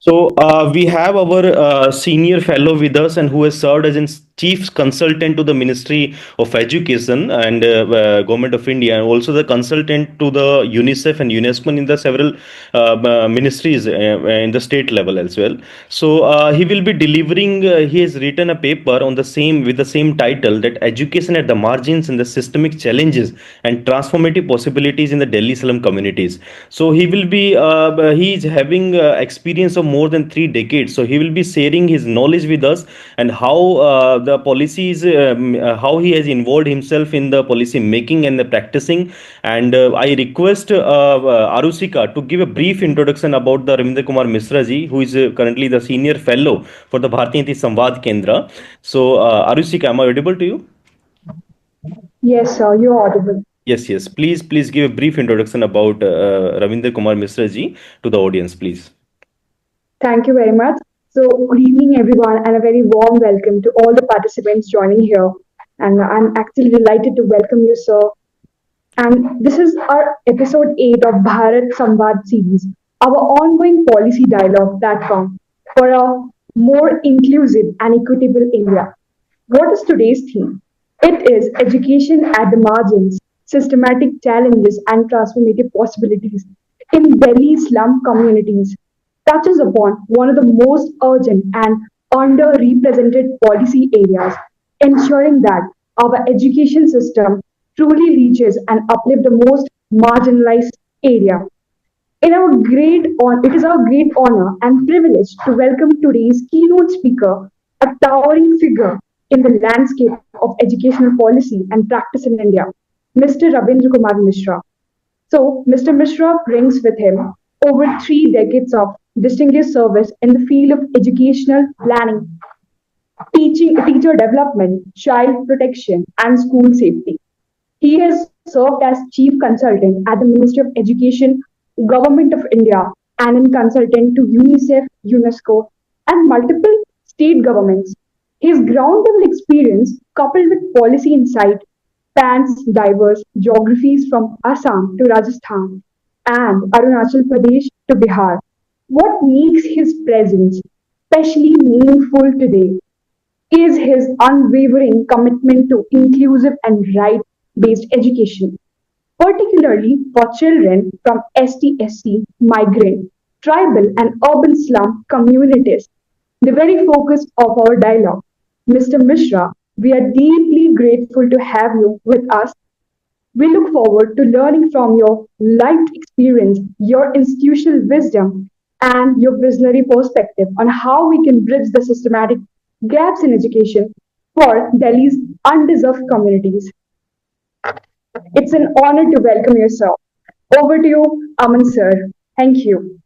We have our senior fellow with us, and who has served as in chief consultant to the Ministry of Education and Government of India, and also the consultant to the UNICEF and UNESCO in the several ministries in the state level as well. He will be delivering. He has written a paper on the same with the same title, that education at the margins and the systemic challenges and transformative possibilities in the Delhi slum communities. He is having experience of more than 3 decades. So he will be sharing his knowledge with us, and how the policies, how he has involved himself in the policy making and the practicing. And I request Arusika to give a brief introduction about the Ravindra Kumar Misra ji, who is currently the senior fellow for the Bharatiya Niti Samvad Kendra. Arusika, am I audible to you? Yes, sir, you're audible. Yes. Please give a brief introduction about Ravindra Kumar Misra ji to the audience, please. Thank you very much. So, good evening, everyone, and a very warm welcome to all the participants joining here. And I'm actually delighted to welcome you, sir. And this is our episode 8 of Bharat Samvad series, our ongoing policy dialogue platform for a more inclusive and equitable India. What is today's theme? It is education at the margins, systematic challenges, and transformative possibilities in Delhi slum communities. Touches upon one of the most urgent and underrepresented policy areas, ensuring that our education system truly reaches and uplifts the most marginalized area. It is our great honor and privilege to welcome today's keynote speaker, a towering figure in the landscape of educational policy and practice in India, Mr. Ravindra Kumar Mishra. So, Mr. Mishra brings with him over 3 decades of distinguished service in the field of educational planning, teacher development, child protection, and school safety. He has served as chief consultant at the Ministry of Education, Government of India, and a consultant to UNICEF, UNESCO, and multiple state governments. His ground level experience, coupled with policy insight, spans diverse geographies from Assam to Rajasthan and Arunachal Pradesh to Bihar. What makes his presence especially meaningful today is his unwavering commitment to inclusive and right based education, particularly for children from STSC, migrant, tribal, and urban slum communities, the very focus of our dialogue. Mr. Mishra, we are deeply grateful to have you with us. We look forward to learning from your lived experience, your institutional wisdom, and your visionary perspective on how we can bridge the systematic gaps in education for Delhi's undeserved communities. It's an honor to welcome you, sir. Over to you, Aman sir. Thank you.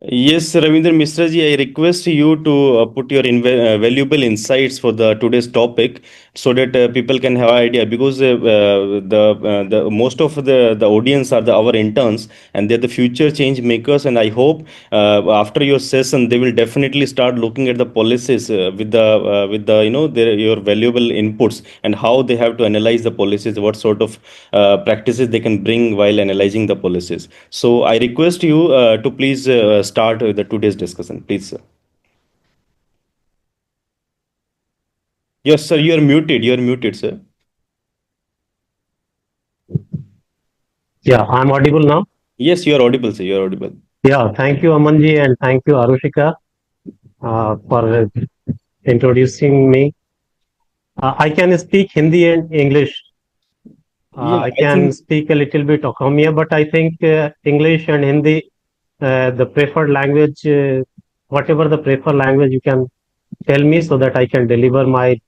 Yes, Ravindra Misra ji, I request you to put your valuable insights for the today's topic, so that people can have idea, because the most of the audience are our interns, and they're the future change makers. And I hope after your session they will definitely start looking at the policies with the your valuable inputs, and how they have to analyze the policies, what sort of practices they can bring while analyzing the policies. So I request you to please start with the today's discussion, please, sir. Yes, sir, you are muted. You are muted, sir. Yeah, I'm audible now. Yes, you are audible, sir. You are audible. Yeah, thank you, Amanji, and thank you, Arushika, for introducing me. I can speak Hindi and English. Yeah, I I can think speak a little bit of Okhamiya, but I think English and Hindi, the preferred language, whatever the preferred language, you can tell me so that I can deliver my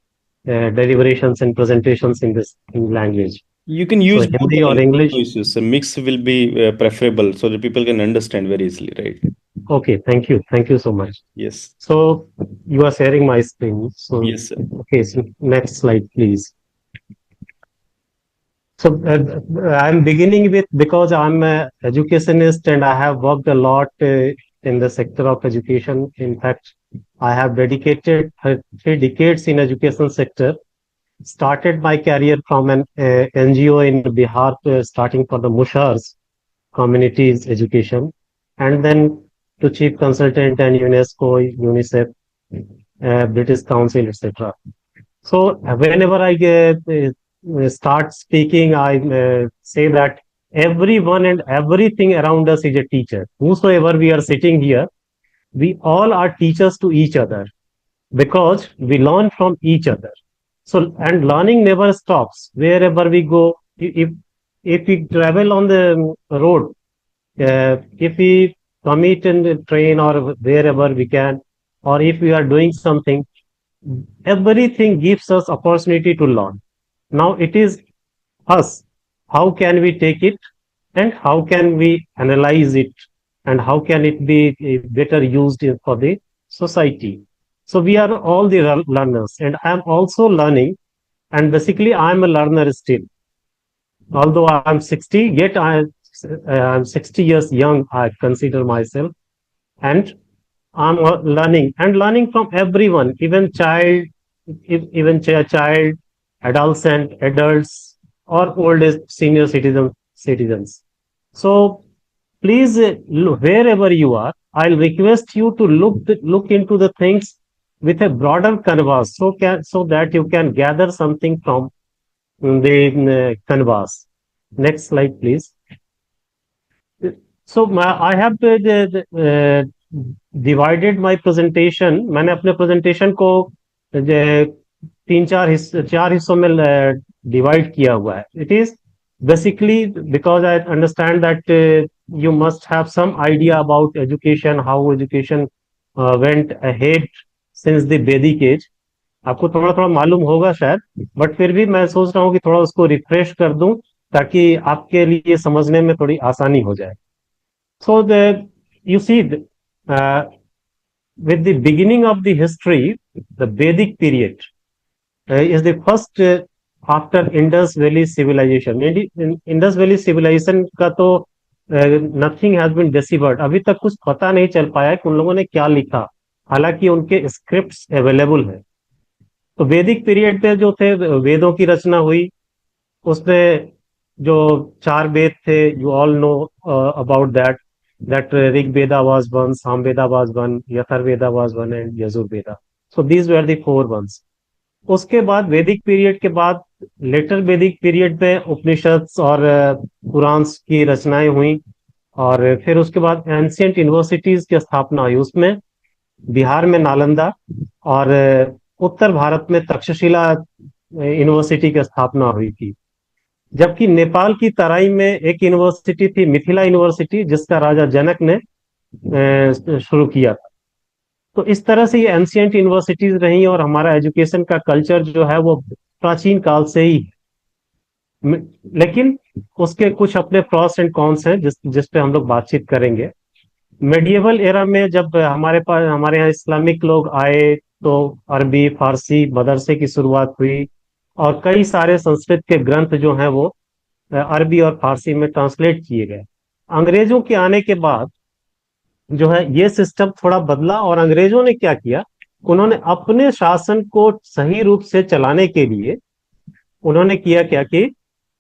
deliberations and presentations in this language. you can So use both Hindi the or languages. No English. issues. A mix will be preferable, so that people can understand very easily, right? Okay, thank you so much. Yes. So you are sharing my screen. So Yes, sir. okay, so next slide, please. So I'm beginning with, because I'm a educationist and I have worked a lot in the sector of education. In fact, I have dedicated 3 decades in education sector. Started my career from an NGO in Bihar, starting for the Mushars communities education, and then to chief consultant and UNESCO, UNICEF, British Council, etc. So whenever I start speaking, I say that everyone and everything around us is a teacher. Whosoever we are sitting here, we all are teachers to each other because we learn from each other. So, and learning never stops. Wherever we go, if we travel on the road, if we commute in the train or wherever we can, or if we are doing something, everything gives us opportunity to learn. Now it is us. How can we take it and how can we analyze it and how can it be better used for the society? So we are all the learners and I'm also learning and basically I'm a learner still. Although I'm 60, yet I'm 60 years young, I consider myself. And I'm learning and learning from everyone, even child, adolescent, adults, or old age senior citizens. So please, wherever you are, I'll request you to look into the things with a broader canvas, so that you can gather something from the canvas. Next slide, please. So I have divided my presentation. मैंने अपने presentation को चार हिस्सों में divide किया हुआ है. It is basically because I understand that you must have some idea about education, how education went ahead since the Vedic age. आपको थोड़ा थोड़ा मालूम होगा शायद, बट फिर भी मैं सोच रहा हूँ कि थोड़ा उसको रिफ्रेश कर दूं ताकि आपके लिए समझने में थोड़ी आसानी हो जाए. So you see, with the beginning of the history, the Vedic period is the first after Indus Valley civilization. Indus Valley civilization का तो nothing has been deciphered. अभी तक कुछ पता नहीं चल पाया कि उन लोगों ने क्या लिखा, हालांकि उनके स्क्रिप्ट्स अवेलेबल है. तो वैदिक पीरियड पे जो थे वेदों की रचना हुई, उसमें जो 4 वेद थे, you all know about that Rig Veda was one, Sam Veda was one, Yathar Veda was one, and Yajur Veda. So these were the 4 ones. उसके बाद वैदिक पीरियड के बाद लेटर वैदिक पीरियड पे उपनिषद और पुराण की रचनाएं हुई, और फिर उसके बाद एंशियंट यूनिवर्सिटीज की स्थापना हुई. उसमें बिहार में नालंदा और उत्तर भारत में तक्षशिला यूनिवर्सिटी की स्थापना हुई थी. जबकि नेपाल की तराई में एक यूनिवर्सिटी थी, मिथिला यूनिवर्सिटी, जिसका राजा जनक ने शुरू किया था. तो इस तरह से ये एंशियंट यूनिवर्सिटीज रही और हमारा एजुकेशन का कल्चर जो है वो प्राचीन काल से ही है. लेकिन उसके कुछ अपने प्रॉस एंड कॉन्स हैं जिस पे हम लोग बातचीत करेंगे. मेडिएवल एरा में जब हमारे यहाँ इस्लामिक लोग आए तो अरबी फारसी मदरसे की शुरुआत हुई और कई सारे संस्कृत के ग्रंथ जो हैं वो अरबी और फारसी में ट्रांसलेट किए गए. अंग्रेजों के आने के बाद जो है ये सिस्टम थोड़ा बदला और अंग्रेजों ने क्या किया, उन्होंने अपने शासन को सही रूप से चलाने के लिए उन्होंने किया क्या कि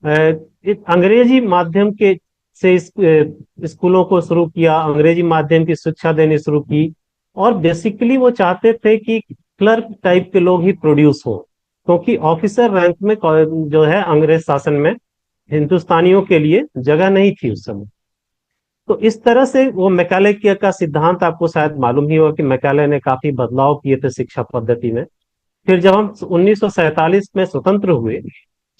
अंग्रेजी माध्यम के से स्कूलों को शुरू किया, अंग्रेजी माध्यम की शिक्षा देनी शुरू की. और बेसिकली वो चाहते थे कि क्लर्क टाइप के लोग ही प्रोड्यूस हो, क्योंकि ऑफिसर रैंक में जो है अंग्रेज शासन में हिंदुस्तानियों के लिए जगह नहीं थी उस समय. तो इस तरह से वो मैकाले का सिद्धांत आपको शायद मालूम ही होगा कि मैकाले ने काफी बदलाव किए थे शिक्षा पद्धति में. फिर जब हम 1947 में स्वतंत्र हुए,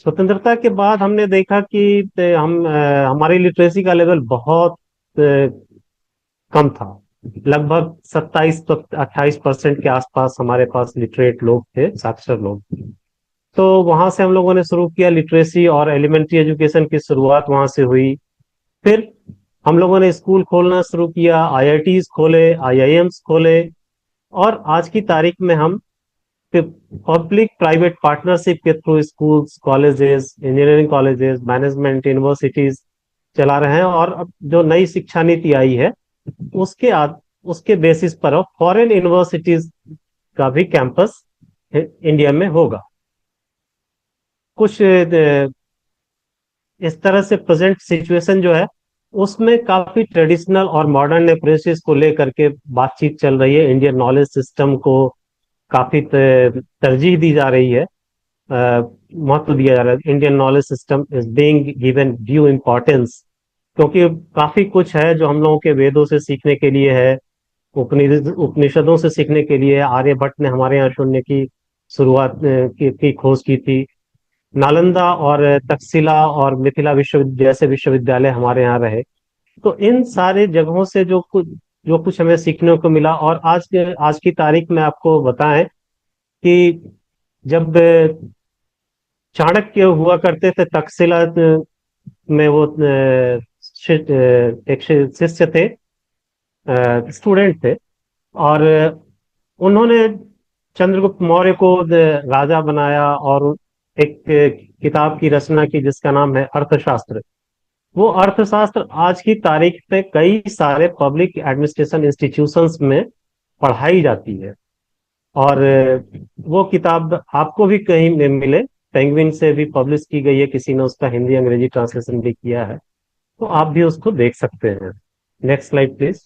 स्वतंत्रता के बाद हमने देखा कि हमारी लिटरेसी का लेवल बहुत कम था. लगभग 27-28% के आसपास हमारे पास लिटरेट लोग थे, साक्षर लोग. तो वहां से हम लोगों ने शुरू किया लिटरेसी और एलिमेंट्री एजुकेशन की शुरुआत वहां से हुई. फिर हम लोगों ने स्कूल खोलना शुरू किया, आईआईटीज खोले, आईआईएम्स खोले, और आज की तारीख में हम पब्लिक प्राइवेट पार्टनरशिप के through schools, colleges, engineering colleges, management universities चला रहे हैं. और अब जो नई शिक्षा नीति आई है उसके बेसिस पर फॉरेन यूनिवर्सिटीज का भी कैंपस इंडिया में होगा. कुछ इस तरह से प्रेजेंट सिचुएशन जो है उसमें काफी ट्रेडिशनल और मॉडर्न अप्रोचेस को लेकर के बातचीत चल रही है। इंडियन नॉलेज सिस्टम को काफी तरजीह दी जा रही है, महत्व दिया जा रहा है। Indian knowledge system is being given due importance, क्योंकि काफी कुछ है जो हम लोगों के वेदों से सीखने के लिए है, उपनिषदों से सीखने के लिए। आर्यभट्ट ने हमारे यहाँ शून्य की शुरुआत की खोज की थी। नालंदा और तक्षशिला और मिथिला जैसे विश्वविद्यालय हमारे यहाँ रहे। तो इन सारे जगहों से जो कुछ हमें सीखने को मिला। और आज की तारीख में आपको बताएं कि जब चाणक्य हुआ करते थे तक्षशिला में, वो एक शिष्य थे, स्टूडेंट थे, और उन्होंने चंद्रगुप्त मौर्य को राजा बनाया और एक किताब की रचना की जिसका नाम है अर्थशास्त्र। वो अर्थशास्त्र आज की तारीख में कई सारे पब्लिक एडमिनिस्ट्रेशन इंस्टीट्यूशंस में पढ़ाई जाती है। और वो किताब आपको भी कहीं में मिले, पेंगुइन से भी पब्लिश की गई है, किसी ने उसका हिंदी अंग्रेजी ट्रांसलेशन भी किया है, तो आप भी उसको देख सकते हैं। Next slide please.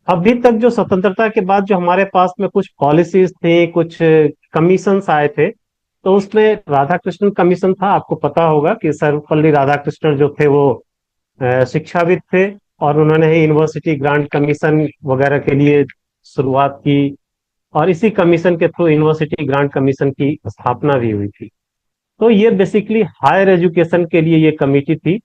अभी तक जो स्वतंत्रता के बाद जो हमारे पास में कुछ पॉलिसीज थे, कुछ कमीशंस आए थे, तो उसमें राधाकृष्णन कमीशन था। आपको पता होगा कि सर्वपल्ली राधाकृष्णन जो थे वो शिक्षाविद थे, और उन्होंने ही यूनिवर्सिटी ग्रांट कमीशन वगैरह के लिए शुरुआत की, और इसी कमीशन के थ्रू यूनिवर्सिटी ग्रांट कमीशन की स्थापना भी हुई थी। तो ये बेसिकली हायर एजुकेशन के लिए ये कमेटी थी।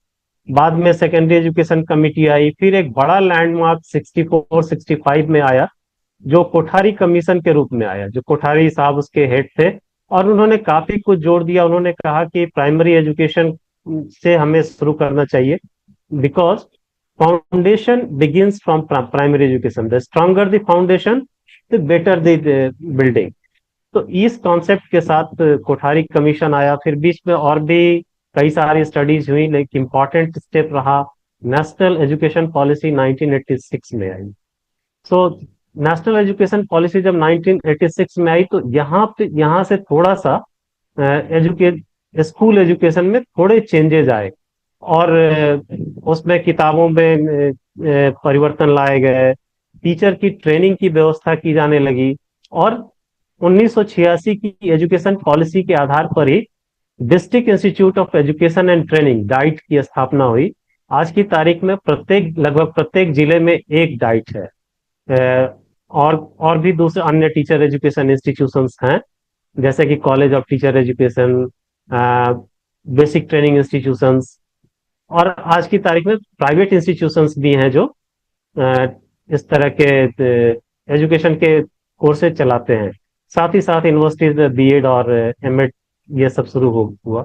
बाद में सेकेंडरी एजुकेशन कमेटी आई, फिर एक बड़ा लैंडमार्क 64 65 में आया, जो कोठारी कमीशन के रूप में आया, जो कोठारी साहब उसके हेड थे। और उन्होंने काफी कुछ जोड़ दिया। उन्होंने कहा कि प्राइमरी एजुकेशन से हमें शुरू करना चाहिए, because foundation begins from primary education. The stronger the foundation, the better the building. तो इस कॉन्सेप्ट के साथ कोठारी कमीशन आया। फिर बीच में और भी कई सारी स्टडीज हुई, लेकिन इंपॉर्टेंट स्टेप रहा नेशनल एजुकेशन पॉलिसी 1986 में आई। सो नेशनल एजुकेशन पॉलिसी जब 1986 में आई, तो यहाँ से थोड़ा सा स्कूल एजुकेशन में थोड़े चेंजेस आए, और उसमें किताबों में परिवर्तन लाए गए, टीचर की ट्रेनिंग की व्यवस्था की जाने लगी। और 1986 की एजुकेशन पॉलिसी के आधार पर ही district institute of education and training DIET की स्थापना हुई। आज की तारीख में लगभग प्रत्येक जिले में एक डाइट है। और भी दूसरे अन्य टीचर एजुकेशन इंस्टीट्यूशंस हैं, जैसे कि college of teacher education, basic training institutions, और आज की तारीख में प्राइवेट इंस्टीट्यूशंस भी हैं जो इस तरह के एजुकेशन के कोर्सेज चलाते हैं। साथ ही साथ यूनिवर्सिटीज में बीएड और एमएड ये सब शुरू हुआ।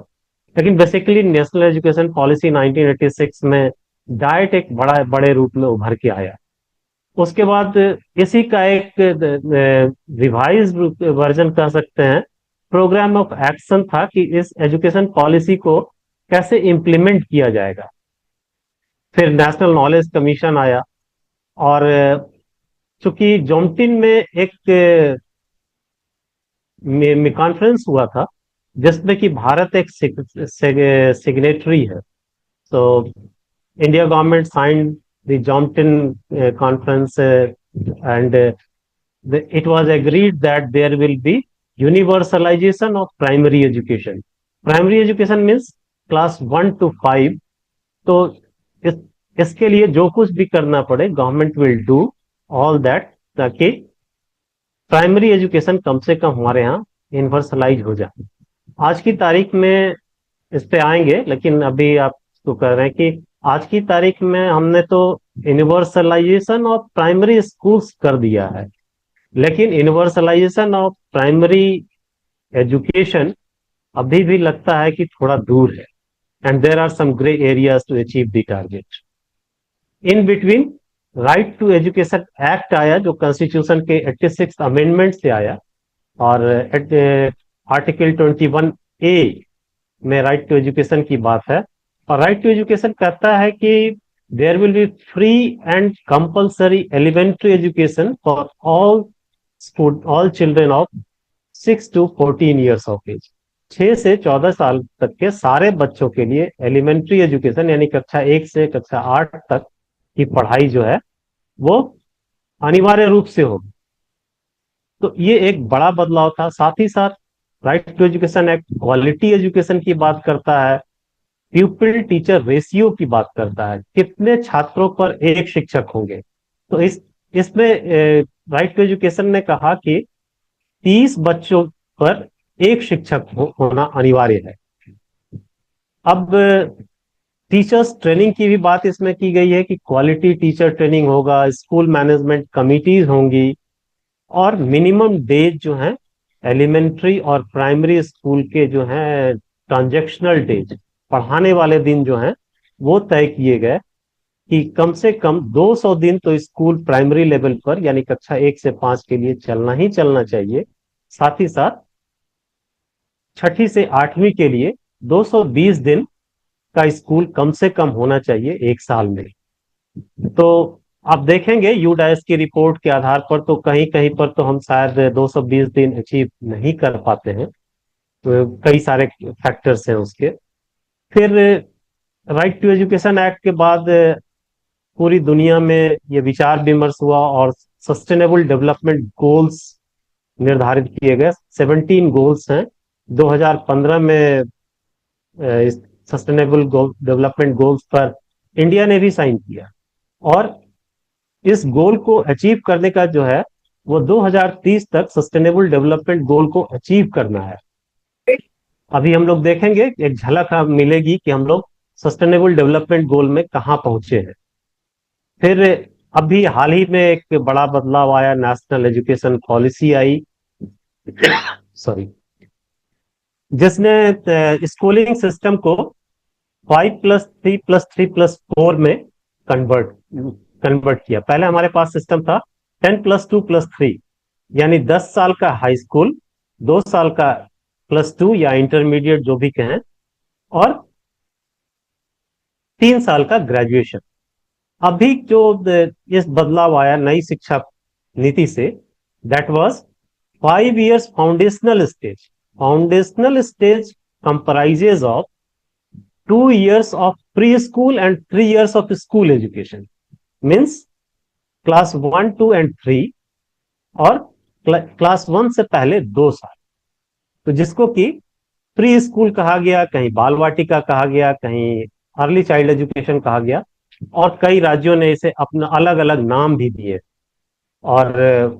लेकिन बेसिकली नेशनल एजुकेशन पॉलिसी 1986 में डाइट एक बड़े रूप में उभर के आया। उसके बाद इसी का एक रिवाइज वर्जन कह सकते हैं, प्रोग्राम ऑफ एक्शन था कि इस एजुकेशन पॉलिसी को कैसे इम्प्लीमेंट किया जाएगा। फिर नेशनल नॉलेज कमीशन आया, और चूंकि जोमटिन में एक कॉन्फ्रेंस हुआ था जिसमें कि भारत एक सिग्नेटरी है। तो India government signed the Jomtien conference, and it was agreed that there will be universalization of primary education. Primary education means class 1 to 5. तो इसके लिए जो कुछ भी करना पड़े, government will do all that, ताकि प्राइमरी एजुकेशन कम से कम हमारे यहाँ यूनिवर्सलाइज हो जाए। आज की तारीख में इस पे आएंगे, लेकिन अभी आप तो कह रहे हैं कि आज की तारीख में हमने तो यूनिवर्सलाइजेशन ऑफ प्राइमरी स्कूल्स कर दिया है, लेकिन यूनिवर्सलाइजेशन ऑफ प्राइमरी एजुकेशन अभी भी लगता है कि थोड़ा दूर है, and there are some grey areas to achieve the target. In between right to education act आया, जो कॉन्स्टिट्यूशन के 86 अमेंडमेंट से आया, और आर्टिकल 21A में राइट टू एजुकेशन की बात है। और राइट टू एजुकेशन कहता है कि there will be free and compulsory elementary education for all children of 6 to 14 years of age। 6 से 14 साल तक के सारे बच्चों के लिए एलिमेंट्री एजुकेशन यानी कक्षा 1 से कक्षा 8 तक की पढ़ाई जो है वो अनिवार्य रूप से होगी। तो ये एक बड़ा बदलाव था। साथ ही साथ right to education act quality education की बात करता है, प्यूपिल टीचर रेशियो की बात करता है, कितने छात्रों पर एक शिक्षक होंगे। तो इसमें राइट टू एजुकेशन ने कहा कि 30 बच्चों पर एक शिक्षक होना अनिवार्य है। अब टीचर्स ट्रेनिंग की भी बात इसमें की गई है कि क्वालिटी टीचर ट्रेनिंग होगा, स्कूल मैनेजमेंट कमिटीज होंगी, और मिनिमम डेज जो है एलिमेंट्री और प्राइमरी स्कूल के जो है ट्रांजेक्शनल डेज, पढ़ाने वाले दिन जो हैं वो तय किए गए कि कम से कम 200 दिन तो स्कूल प्राइमरी लेवल पर यानी कक्षा 1 से 5 के लिए चलना ही चलना चाहिए। साथ ही साथ 6ठी से 8वीं के लिए 220 दिन का स्कूल कम से कम होना चाहिए एक साल में। तो आप देखेंगे यूडाइस की रिपोर्ट के आधार पर तो कहीं कहीं पर तो हम शायद 220 दिन अचीव नहीं कर पाते हैं, तो कई सारे फैक्टर्स हैं उसके। फिर राइट टू एजुकेशन एक्ट के बाद पूरी दुनिया में ये विचार विमर्श हुआ और सस्टेनेबल डेवलपमेंट गोल्स निर्धारित किए गए। 17 गोल्स हैं। 2015 में इस सस्टेनेबल डेवलपमेंट गोल्स पर इंडिया ने भी साइन किया, और इस गोल को अचीव करने का जो है वो 2030 तक सस्टेनेबल डेवलपमेंट गोल को अचीव करना है। अभी हम लोग देखेंगे, एक झलक मिलेगी कि हम लोग सस्टेनेबल डेवलपमेंट गोल में कहां पहुंचे हैं। फिर अभी हाल ही में एक बड़ा बदलाव आया, नेशनल एजुकेशन पॉलिसी आई सॉरी, जिसने स्कूलिंग सिस्टम को 5+3+3+4 में कन्वर्ट किया। पहले हमारे पास सिस्टम था 10+2+3, यानी 10 साल का हाई स्कूल, 2 साल का +2 या इंटरमीडिएट जो भी कहें, और 3 साल का ग्रेजुएशन। अभी जो इस बदलाव आया नई शिक्षा नीति से, that was 5 years foundational stage. Foundational stage comprises of 2 years of preschool and 3 years of school education, means class 1, 2 and 3, और क्लास 1 से पहले 2 साल, तो जिसको कि प्री स्कूल कहा गया, कहीं बाल वाटिका कहा गया, कहीं अर्ली चाइल्ड एजुकेशन कहा गया, और कई राज्यों ने इसे अपना अलग अलग नाम भी दिए। और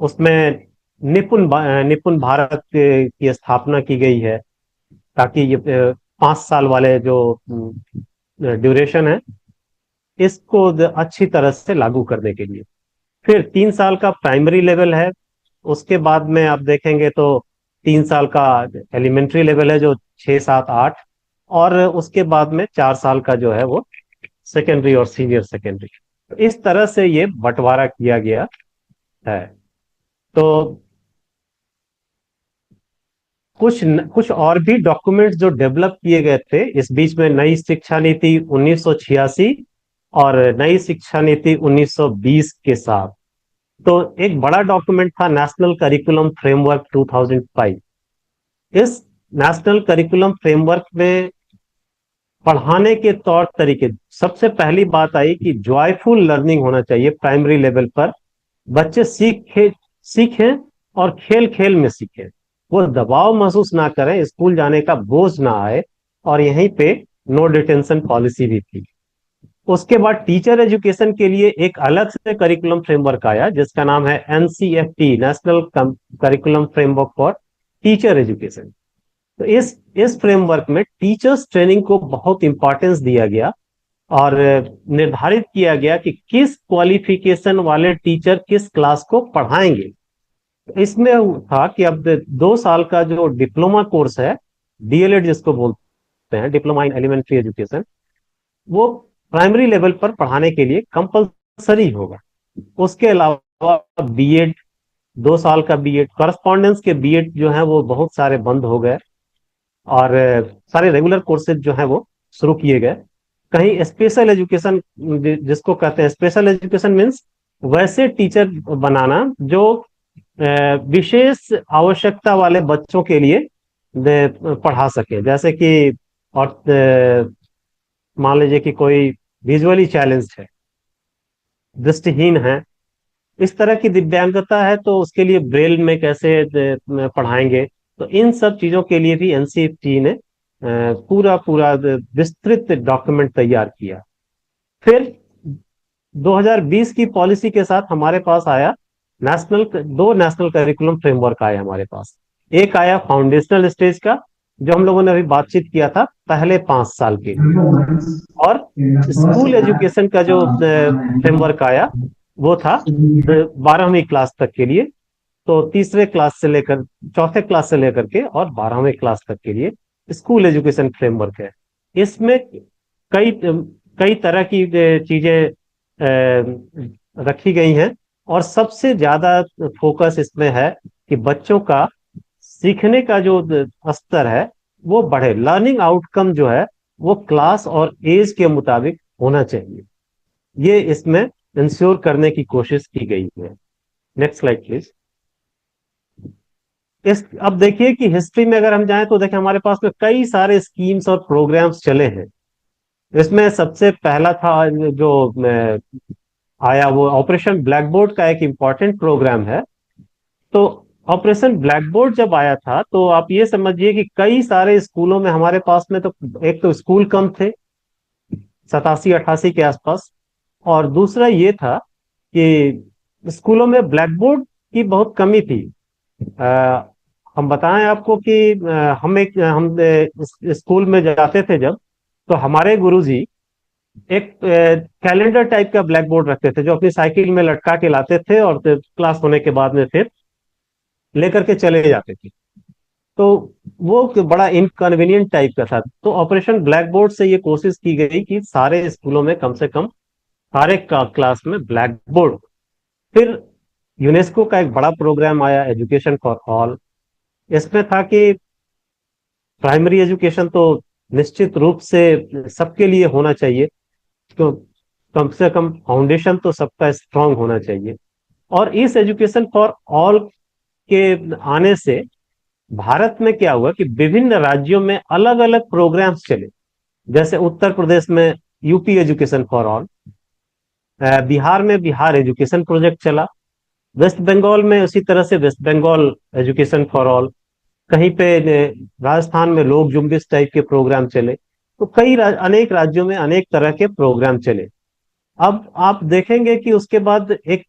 उसमें निपुण भारत की स्थापना की गई है, ताकि ये 5 साल वाले जो ड्यूरेशन है इसको अच्छी तरह से लागू करने के लिए। फिर 3 साल का प्राइमरी लेवल है, उसके बाद में आप देखेंगे तो 3 साल का एलिमेंट्री लेवल है जो 6, 7, 8, और उसके बाद में 4 साल का जो है वो सेकेंडरी और सीनियर सेकेंडरी। इस तरह से ये बंटवारा किया गया है। तो कुछ और भी डॉक्यूमेंट्स जो डेवलप किए गए थे इस बीच में, नई शिक्षा नीति 1986 और नई शिक्षा नीति 1920 के साथ। तो एक बड़ा डॉक्यूमेंट था नेशनल करिकुलम फ्रेमवर्क 2005। इस नेशनल करिकुलम फ्रेमवर्क में पढ़ाने के तौर तरीके, सबसे पहली बात आई कि जॉयफुल लर्निंग होना चाहिए प्राइमरी लेवल पर। बच्चे सीखें और खेल खेल में सीखें, वो दबाव महसूस ना करें, स्कूल जाने का बोझ ना आए, और यहीं पे नो डिटेंशन पॉलिसी भी थी। उसके बाद टीचर एजुकेशन के लिए एक अलग से करिकुलम फ्रेमवर्क आया जिसका नाम है NCFT, national curriculum framework for teacher education. तो इस फ्रेमवर्क में टीचर्स ट्रेनिंग को बहुत इंपॉर्टेंस दिया गया और निर्धारित किया गया कि किस क्वालिफिकेशन वाले टीचर किस क्लास को पढ़ाएंगे। इसमें था कि अब 2 साल का जो डिप्लोमा कोर्स है, DLED जिसको बोलते हैं, डिप्लोमा इन एलिमेंट्री एजुकेशन, वो प्राइमरी लेवल पर पढ़ाने के लिए कंपलसरी होगा। उसके अलावा BEd, 2 साल का BEd, करस्पॉन्डेंस के BEd जो है वो बहुत सारे बंद हो गए, और सारे रेगुलर कोर्सेज जो है वो शुरू किए गए। कहीं स्पेशल एजुकेशन, जिसको कहते हैं स्पेशल एजुकेशन, मीन्स वैसे टीचर बनाना जो विशेष आवश्यकता वाले बच्चों के लिए पढ़ा सके। जैसे कि और मान लीजिए कि कोई विजुअली चैलेंज है, दृष्टिहीन है, इस तरह की दिव्यांगता है, तो उसके लिए ब्रेल में कैसे पढ़ाएंगे। तो इन सब चीजों के लिए भी एनसीईआरटी ने पूरा पूरा विस्तृत डॉक्यूमेंट तैयार किया। फिर 2020 की पॉलिसी के साथ हमारे पास आया दो नेशनल करिकुलम फ्रेमवर्क आए हमारे पास। एक आया फाउंडेशनल स्टेज का, जो हम लोगों ने अभी बातचीत किया था, पहले 5 साल के लिए। और स्कूल एजुकेशन का जो फ्रेमवर्क आया वो था 12वीं क्लास तक के लिए। तो तीसरे क्लास से लेकर चौथे क्लास से लेकर के और 12वीं क्लास तक के लिए स्कूल एजुकेशन फ्रेमवर्क है। इसमें कई कई तरह की चीजें रखी गई हैं, और सबसे ज्यादा फोकस इसमें है कि बच्चों का सीखने का जो स्तर है वो बढ़े। लर्निंग आउटकम जो है वो क्लास और एज के मुताबिक होना चाहिए, ये इसमें इंश्योर करने की कोशिश की गई है। Next slide please. अब देखिए कि हिस्ट्री में अगर हम जाएं तो देखिए हमारे पास में कई सारे स्कीम्स और प्रोग्राम्स चले हैं। इसमें सबसे पहला था जो आया वो ऑपरेशन ब्लैक बोर्ड का एक इंपॉर्टेंट प्रोग्राम है। तो ऑपरेशन ब्लैक बोर्ड जब आया था तो आप ये समझिए कि कई सारे स्कूलों में हमारे पास में तो एक तो स्कूल कम थे 87-88 के आसपास, और दूसरा ये था कि स्कूलों में ब्लैक बोर्ड की बहुत कमी थी। हम बताएं आपको कि हम स्कूल में जाते थे जब, तो हमारे गुरुजी एक कैलेंडर टाइप का ब्लैक बोर्ड रखते थे, जो अपनी साइकिल में लटका के लाते थे, और क्लास होने के बाद में फिर लेकर के चले जाते थे। तो वो बड़ा इनकन्वीनियंट टाइप का था। तो ऑपरेशन ब्लैक बोर्ड से ये कोशिश की गई कि सारे स्कूलों में कम से कम सारे क्लास में ब्लैक बोर्ड। फिर यूनेस्को का एक बड़ा प्रोग्राम आया, एजुकेशन फॉर ऑल। इसमें था कि प्राइमरी एजुकेशन तो निश्चित रूप से सबके लिए होना चाहिए, तो कम से कम फाउंडेशन तो सबका स्ट्रांग होना चाहिए। और इस एजुकेशन फॉर ऑल के आने से भारत में क्या हुआ कि विभिन्न राज्यों में अलग अलग प्रोग्राम्स चले। जैसे उत्तर प्रदेश में UP education for all, Bihar में बिहार एजुकेशन प्रोजेक्ट चला, वेस्ट बंगाल में उसी तरह से West Bengal education for all, कहीं पे राजस्थान में लोक जुम्बिश टाइप के प्रोग्राम चले। तो अनेक राज्यों में अनेक तरह के प्रोग्राम चले। अब आप देखेंगे कि उसके बाद एक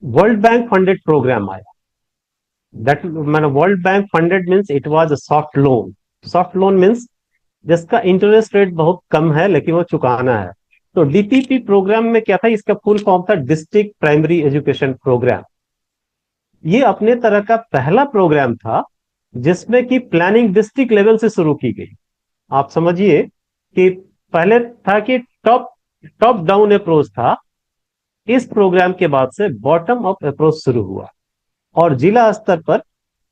वर्ल्ड बैंक फंडेड प्रोग्राम आया। दैट मैंने world bank funded means it was a soft loan. Soft loan means जिसका इंटरेस्ट रेट बहुत कम है लेकिन वो चुकाना है। तो डीपीपी प्रोग्राम में क्या था, इसका फुल फॉर्म था डिस्ट्रिक्ट प्राइमरी एजुकेशन प्रोग्राम। ये अपने तरह का पहला प्रोग्राम था जिसमें कि प्लानिंग डिस्ट्रिक्ट लेवल से शुरू की गई। आप समझिए कि पहले था कि टॉप टॉप डाउन अप्रोच था, इस प्रोग्राम के बाद से बॉटम अप अप्रोच शुरू हुआ और जिला स्तर पर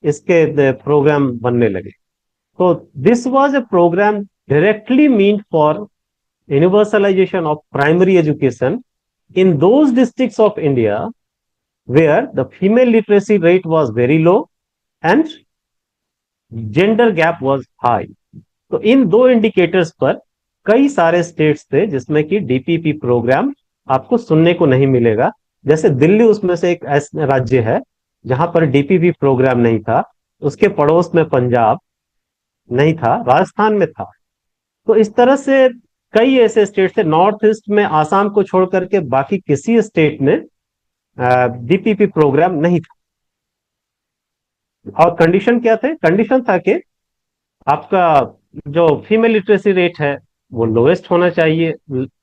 इसके प्रोग्राम बनने लगे। तो this was a programme directly meant for universalization of primary education in those districts of India where the female literacy rate was very low and gender gap was high। तो इन दो इंडिकेटर्स पर कई सारे states थे जिसमें कि DPP programme आपको सुनने को नहीं मिलेगा। जैसे दिल्ली उसमें से एक ऐसा राज्य है जहां पर डीपीपी प्रोग्राम नहीं था, उसके पड़ोस में पंजाब नहीं था, राजस्थान में था। तो इस तरह से कई ऐसे स्टेट थे, नॉर्थ ईस्ट में आसाम को छोड़ करके बाकी किसी स्टेट में डीपीपी प्रोग्राम नहीं था। और कंडीशन क्या थे? कंडीशन था कि आपका जो फीमेल लिटरेसी रेट है वो लोएस्ट होना चाहिए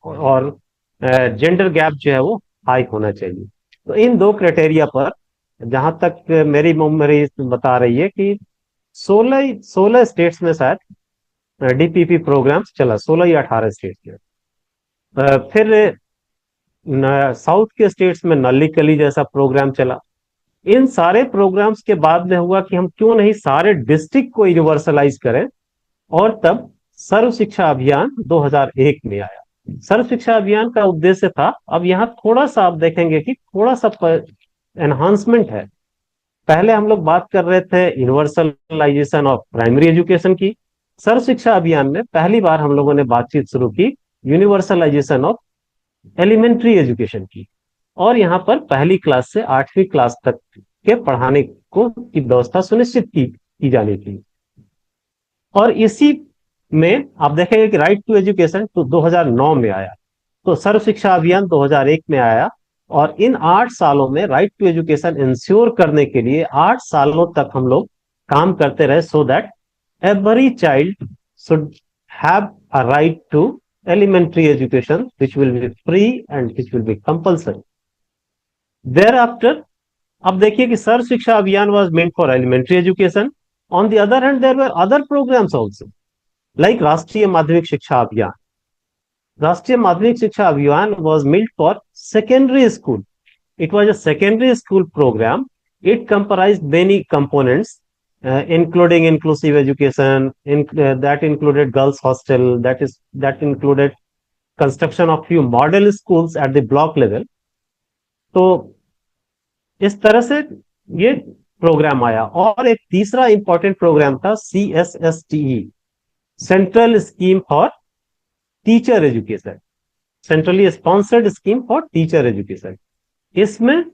और जेंडर गैप जो है वो हाई होना चाहिए। तो इन दो क्राइटेरिया पर जहां तक मेरी मेमोरी बता रही है कि 16 स्टेट्स में शायद डीपीपी प्रोग्राम्स चला, 16 या 18 स्टेट्स में। फिर साउथ के स्टेट्स में नल्ली कली जैसा प्रोग्राम चला। इन सारे प्रोग्राम्स के बाद में हुआ कि हम क्यों नहीं सारे डिस्ट्रिक्ट को यूनिवर्सलाइज करें, और तब सर्व शिक्षा अभियान 2001 में आया। सर्व शिक्षा अभियान का उद्देश्य था, अब यहाँ थोड़ा सा आप देखेंगे कि थोड़ा सा एनहांसमेंट है पहले हम लोग बात कर रहे थे यूनिवर्सलाइजेशन ऑफ प्राइमरी एजुकेशन की। सर्व शिक्षा अभियान में पहली बार हम लोगों ने बातचीत शुरू की यूनिवर्सलाइजेशन ऑफ एलिमेंट्री एजुकेशन की, और यहाँ पर पहली क्लास से 8वीं क्लास तक के पढ़ाने को की व्यवस्था सुनिश्चित की जानी थी। और इसी में आप देखेंगे कि राइट टू एजुकेशन तो 2009 में आया, तो सर्व शिक्षा अभियान 2001 में आया, और इन 8 सालों में राइट टू एजुकेशन इंश्योर करने के लिए 8 सालों तक हम लोग काम करते रहे, so that every child should have a right to elementary education which will be free and which will be compulsory. Thereafter, अब देखिए कि सर्व शिक्षा अभियान was meant for elementary education. On the other hand, there were other programs also, like राष्ट्रीय माध्यमिक शिक्षा अभियान. राष्ट्रीय माध्यमिक शिक्षा अभियान was meant for secondary school. It was a secondary school program. It comprised many components, including inclusive education, that included girls hostel, that included construction of few model schools at the block level. तो इस तरह से ये programme आया। और एक तीसरा important programme था CSSTE, central scheme for teacher education, centrally sponsored scheme for teacher education. इसमें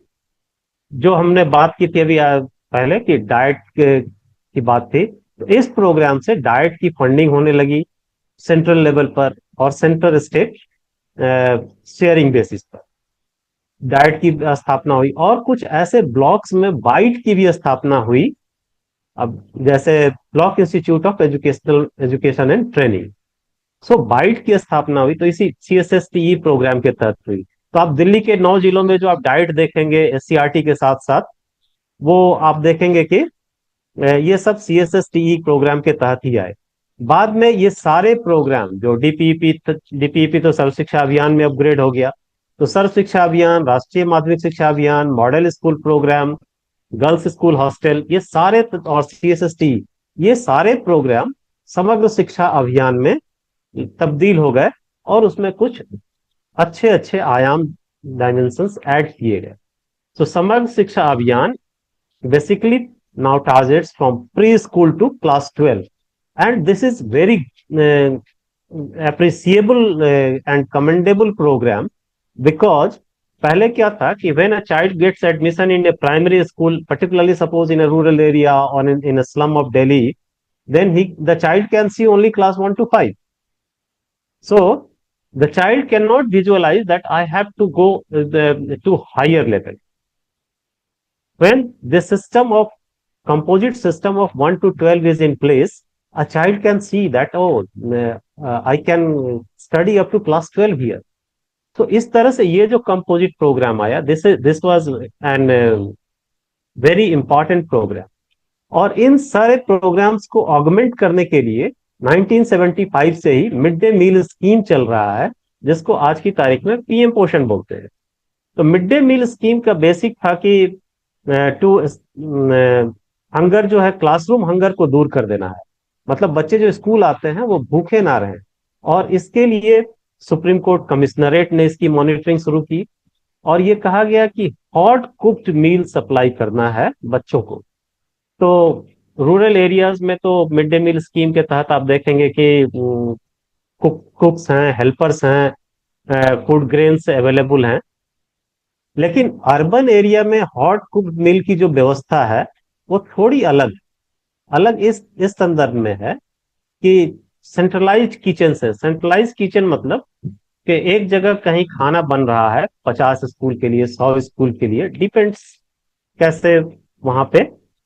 जो हमने बात की थी अभी पहले कि डाइट की बात थी, तो इस प्रोग्राम से डाइट की फंडिंग होने लगी सेंट्रल लेवल पर और सेंटर स्टेट शेयरिंग बेसिस पर डाइट की स्थापना हुई, और कुछ ऐसे ब्लॉक्स में बाइट की भी स्थापना हुई। अब जैसे block institute of education and training, so BITE की स्थापना हुई, तो इसी CSSTE प्रोग्राम के तहत हुई। तो आप दिल्ली के 9 जिलों में जो आप डाइट देखेंगे SCRT के साथ साथ, वो आप देखेंगे कि ये सब CSSTE प्रोग्राम के तहत ही आए। बाद में ये सारे प्रोग्राम जो DPEP तो सर्व शिक्षा अभियान में अपग्रेड हो गया, तो सर्व शिक्षा अभियान, राष्ट्रीय Madhyamik Shiksha Abhiyan, model school programme, girls school hostel, ये सारे, और CSSTE, ये सारे प्रोग्राम समग्र शिक्षा अभियान में तब्दील हो गए, और उसमें कुछ अच्छे अच्छे आयाम, डायमेंशंस ऐड किए गए। तो समग्र शिक्षा अभियान basically now targets from preschool to class 12, and this is very appreciable and commendable program, because पहले क्या था कि when a child gets admission in a primary school, particularly suppose in a rural area or in a slum of Delhi, then the child can see only class 1 to 5. So the child cannot visualize that I have to go to higher level. When this system of composite system of 1 to 12 is in place, a child can see that, oh, I can study up to class 12 here. तो इस तरह से ये जो composite programme आया, this was an very important programme. और इन सारे प्रोग्राम्स को ऑगमेंट करने के लिए 1975 से ही मिड डे मील स्कीम चल रहा है, जिसको आज की तारीख में PM पोषण बोलते हैं। तो मिड डे मील स्कीम का बेसिक था कि टू हंगर जो है, क्लासरूम हंगर को दूर कर देना है, मतलब बच्चे जो स्कूल आते हैं वो भूखे ना रहें। और इसके लिए सुप्रीम कोर्ट कमिश्नरेट ने इसकी मॉनिटरिंग शुरू की, और ये कहा गया कि हॉट कुक्ड मील सप्लाई करना है बच्चों को। तो रूरल एरियाज में तो मिड डे मील स्कीम के तहत आप देखेंगे कि कुक्स हैं, हेल्पर्स हैं, फूड ग्रेन्स अवेलेबल हैं। लेकिन अर्बन एरिया में हॉट कुक्ड मील की जो व्यवस्था है वो थोड़ी अलग इस संदर्भ में है कि सेंट्रलाइज्ड किचन से, सेंट्रलाइज्ड किचन मतलब कि एक जगह कहीं खाना बन रहा है 50 स्कूल के लिए, 100 स्कूल के लिए, डिपेंड्स कैसे वहां पे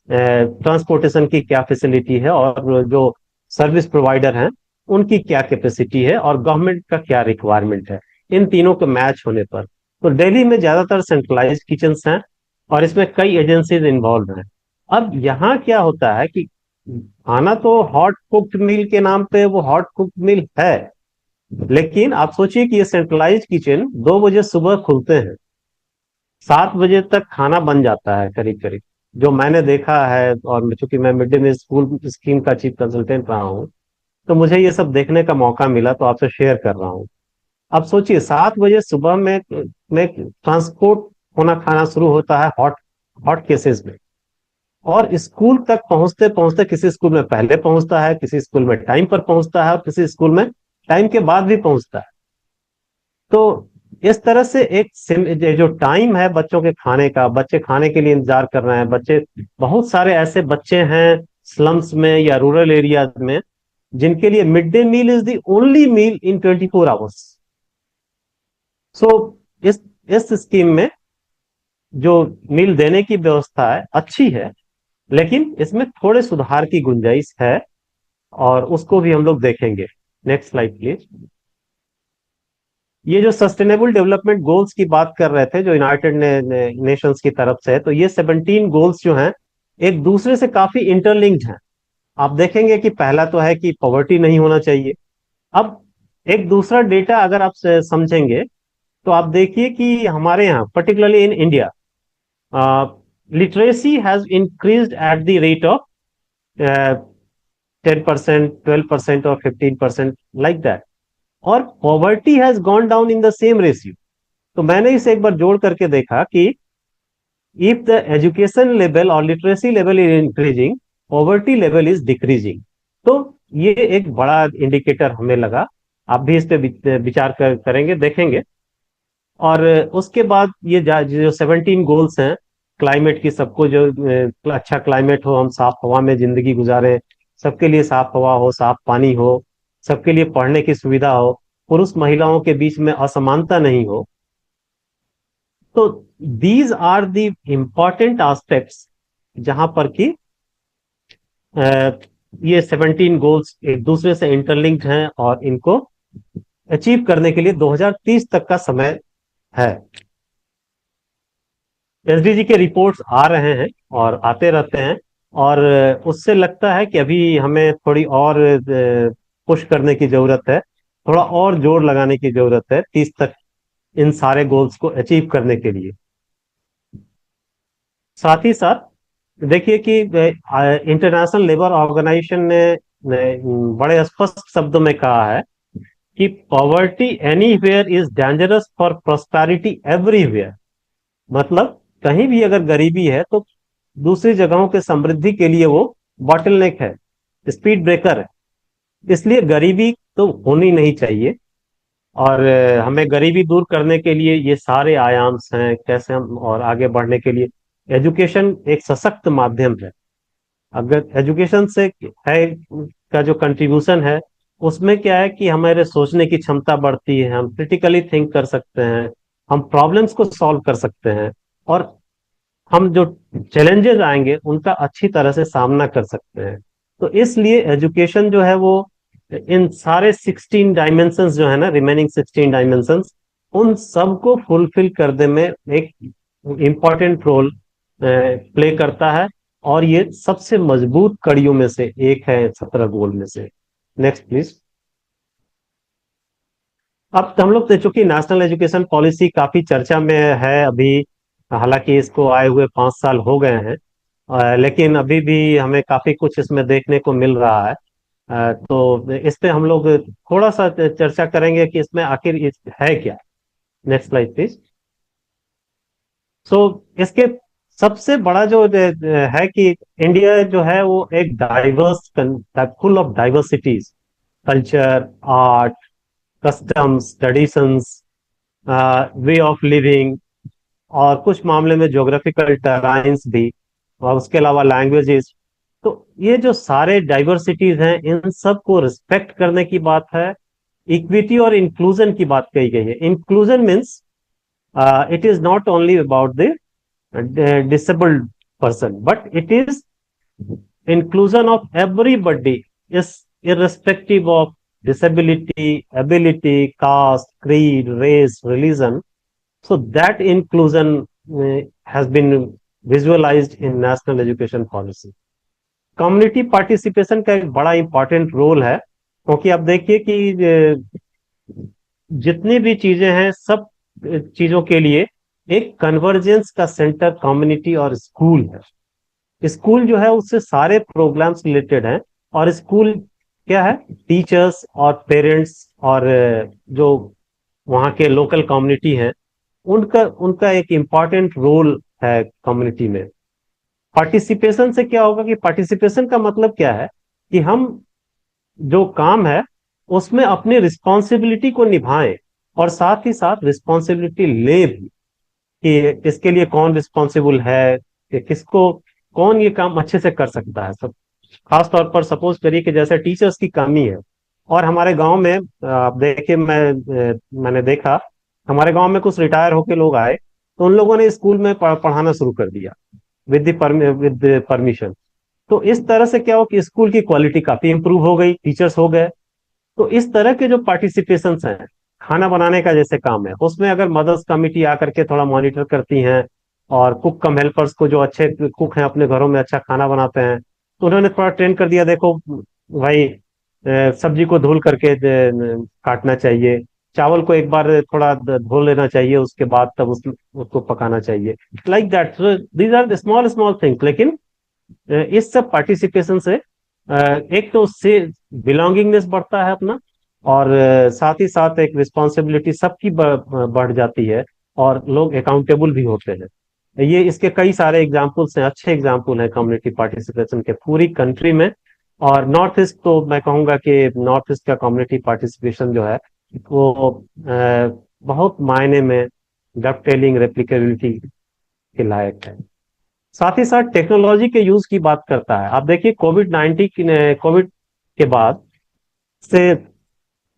ट्रांसपोर्टेशन की क्या फैसिलिटी है, और जो सर्विस प्रोवाइडर हैं उनकी क्या कैपेसिटी है, और गवर्नमेंट का क्या रिक्वायरमेंट है। इन तीनों के मैच होने पर तो दिल्ली में ज्यादातर सेंट्रलाइज्ड किचन्स हैं, और इसमें कई एजेंसीज इन्वॉल्व हैं। अब यहाँ क्या होता है कि खाना तो हॉट कुक्ड मील के नाम पे वो हॉट कुक्ड मील है, लेकिन आप सोचिए कि ये सेंट्रलाइज्ड किचन 2 बजे सुबह खुलते हैं, 7 बजे तक खाना बन जाता है करीब करीब, जो मैंने देखा है। और चूंकि मैं mid day meal school scheme का चीफ कंसल्टेंट रहा हूँ, तो मुझे ये सब देखने का मौका मिला, तो आपसे शेयर कर रहा हूँ। अब सोचिए 7 बजे सुबह में ट्रांसपोर्ट होना खाना शुरू होता है हॉट केसेस में, और स्कूल तक पहुंचते पहुंचते किसी स्कूल में पहले पहुंचता है, किसी स्कूल में टाइम पर पहुंचता है, और किसी स्कूल में टाइम के बाद भी पहुंचता है। तो इस तरह से ये जो टाइम है बच्चों के खाने का, बच्चे खाने के लिए इंतजार कर रहे हैं, बच्चे, बहुत सारे ऐसे बच्चे हैं स्लम्स में या रूरल एरियाज में जिनके लिए mid day meal is the only meal in 24 hours. So इस स्कीम में जो मील देने की व्यवस्था है अच्छी है, लेकिन इसमें थोड़े सुधार की गुंजाइश है, और उसको भी हम लोग देखेंगे। Next slide please. ये जो सस्टेनेबल डेवलपमेंट गोल्स की बात कर रहे थे जो यूनाइटेड नेशंस की तरफ से है, तो ये 17 गोल्स जो हैं एक दूसरे से काफी इंटरलिंक्ड हैं। आप देखेंगे कि पहला तो है कि पॉवर्टी नहीं होना चाहिए। अब एक दूसरा डेटा अगर आप समझेंगे तो आप देखिए कि हमारे यहाँ particularly in India literacy has increased at the rate of 10%, 12% और 15% लाइक दैट, और poverty has gone down in the same ratio. तो मैंने इसे एक बार जोड़ करके देखा कि इफ द एजुकेशन लेवल और literacy level is increasing, poverty level is decreasing. तो ये एक बड़ा इंडिकेटर हमें लगा। आप भी इस पे विचार करेंगे, देखेंगे। और उसके बाद ये जो 17 गोल्स हैं क्लाइमेट की, सबको जो अच्छा क्लाइमेट हो, हम साफ हवा में जिंदगी गुजारें, सबके लिए साफ हवा हो, साफ पानी हो, सबके लिए पढ़ने की सुविधा हो, पुरुष महिलाओं के बीच में असमानता नहीं हो। तो these are the important aspects जहां पर कि ये 17 गोल्स एक दूसरे से इंटरलिंक्ड हैं, और इनको अचीव करने के लिए 2030 तक का समय है। एसडीजी के रिपोर्ट्स आ रहे हैं और आते रहते हैं, और उससे लगता है कि अभी हमें थोड़ी और पुश करने की जरूरत है, थोड़ा और जोर लगाने की जरूरत है 30 तक इन सारे गोल्स को अचीव करने के लिए। साथ ही साथ देखिए कि इंटरनेशनल लेबर ऑर्गेनाइजेशन ने बड़े स्पष्ट शब्दों में कहा है कि poverty anywhere is dangerous for prosperity everywhere. मतलब कहीं भी अगर गरीबी है तो दूसरी जगहों के समृद्धि के लिए वो बॉटलनेक है, स्पीड ब्रेकर है। इसलिए गरीबी तो होनी नहीं चाहिए, और हमें गरीबी दूर करने के लिए ये सारे आयाम्स हैं कैसे हम और आगे बढ़ने के लिए एजुकेशन एक सशक्त माध्यम है। अगर एजुकेशन से है का जो कंट्रीब्यूशन है उसमें क्या है कि हमारे सोचने की क्षमता बढ़ती है, हम क्रिटिकली थिंक कर सकते हैं, हम प्रॉब्लम्स को सॉल्व कर सकते हैं, और हम जो चैलेंजेस आएंगे उनका अच्छी तरह से सामना कर सकते हैं। तो इसलिए एजुकेशन जो है वो इन सारे 16 डायमेंशंस जो है ना, रिमेनिंग 16 डायमेंशंस, उन सबको फुलफिल करने में एक इम्पॉर्टेंट रोल प्ले करता है, और ये सबसे मजबूत कड़ियों में से एक है 17 गोल में से। Next please. अब हम लोग देख चूंकि नेशनल एजुकेशन पॉलिसी काफी चर्चा में है अभी, हालांकि इसको आए हुए 5 साल हो गए हैं, लेकिन अभी भी हमें काफी कुछ इसमें देखने को मिल रहा है। तो इस पे हम लोग थोड़ा सा चर्चा करेंगे कि इसमें आखिर है क्या। Next slide please. सो इसके सबसे बड़ा जो है कि इंडिया जो है वो एक diverse, full of diversities, culture, art, customs, traditions, way of living, और कुछ मामले में ज्योग्राफिकल टराइंस भी, और उसके अलावा लैंग्वेजेस। तो ये जो सारे डाइवर्सिटीज हैं इन सब को रिस्पेक्ट करने की बात है। इक्विटी और इंक्लूजन की बात कही गई है। Inclusion means it is not only about the disabled person, but it is inclusion of everybody, is irrespective of disability, ability, caste, creed, race, religion. So that inclusion has been visualized in national education policy. Community participation का एक बड़ा important role है, क्योंकि आप देखिए कि जितनी भी चीजें हैं सब चीजों के लिए एक कन्वर्जेंस का सेंटर कम्युनिटी और स्कूल है। स्कूल जो है उससे सारे प्रोग्राम्स रिलेटेड हैं, और स्कूल क्या है, टीचर्स और पेरेंट्स और जो वहाँ के लोकल कम्युनिटी हैं उनका उनका एक इम्पॉर्टेंट रोल है कम्युनिटी में। पार्टिसिपेशन से क्या होगा कि पार्टिसिपेशन का मतलब क्या है कि हम जो काम है उसमें अपनी रिस्पॉन्सिबिलिटी को निभाएं, और साथ ही साथ रिस्पॉन्सिबिलिटी ले भी, कि इसके लिए कौन रिस्पॉन्सिबल है, कि किसको, कौन ये काम अच्छे से कर सकता है। सब खास तौर पर सपोज करिए कि जैसे टीचर्स की कमी है, और हमारे गांव में आप देखिए, मैंने देखा हमारे गांव में कुछ रिटायर होके लोग आए, तो उन लोगों ने स्कूल में पढ़ाना शुरू कर दिया विद परमिशन। तो इस तरह से क्या हो कि स्कूल की क्वालिटी काफी इंप्रूव हो गई, टीचर्स हो गए। तो इस तरह के जो पार्टिसिपेशंस हैं, खाना बनाने का जैसे काम है, उसमें अगर मदर्स कमिटी आकर के थोड़ा मॉनिटर करती हैं, और कुक कम हेल्पर्स को, जो अच्छे कुक हैं अपने घरों में अच्छा खाना बनाते हैं, तो उन्होंने थोड़ा ट्रेन कर दिया, देखो भाई सब्जी को धुल करके काटना चाहिए, चावल को एक बार थोड़ा धो लेना चाहिए, उसके बाद तब उसको पकाना चाहिए, like that. These are small small things. लेकिन इस सब पार्टिसिपेशन से एक तो उससे बिलोंगिंगनेस बढ़ता है अपना, और साथ ही साथ एक रिस्पॉन्सिबिलिटी सबकी बढ़ जाती है, और लोग अकाउंटेबल भी होते हैं। ये इसके कई सारे एग्जाम्पल्स हैं, अच्छे एग्जाम्पल हैं कम्युनिटी पार्टिसिपेशन के पूरी कंट्री में। और नॉर्थ ईस्ट तो मैं कहूंगा कि नॉर्थ ईस्ट का कम्युनिटी पार्टिसिपेशन जो है वो बहुत मायने में डबटेलिंग रेप्लिकेबिलिटी के लायक है। साथ ही साथ टेक्नोलॉजी के यूज की बात करता है। आप देखिए कोविड के बाद से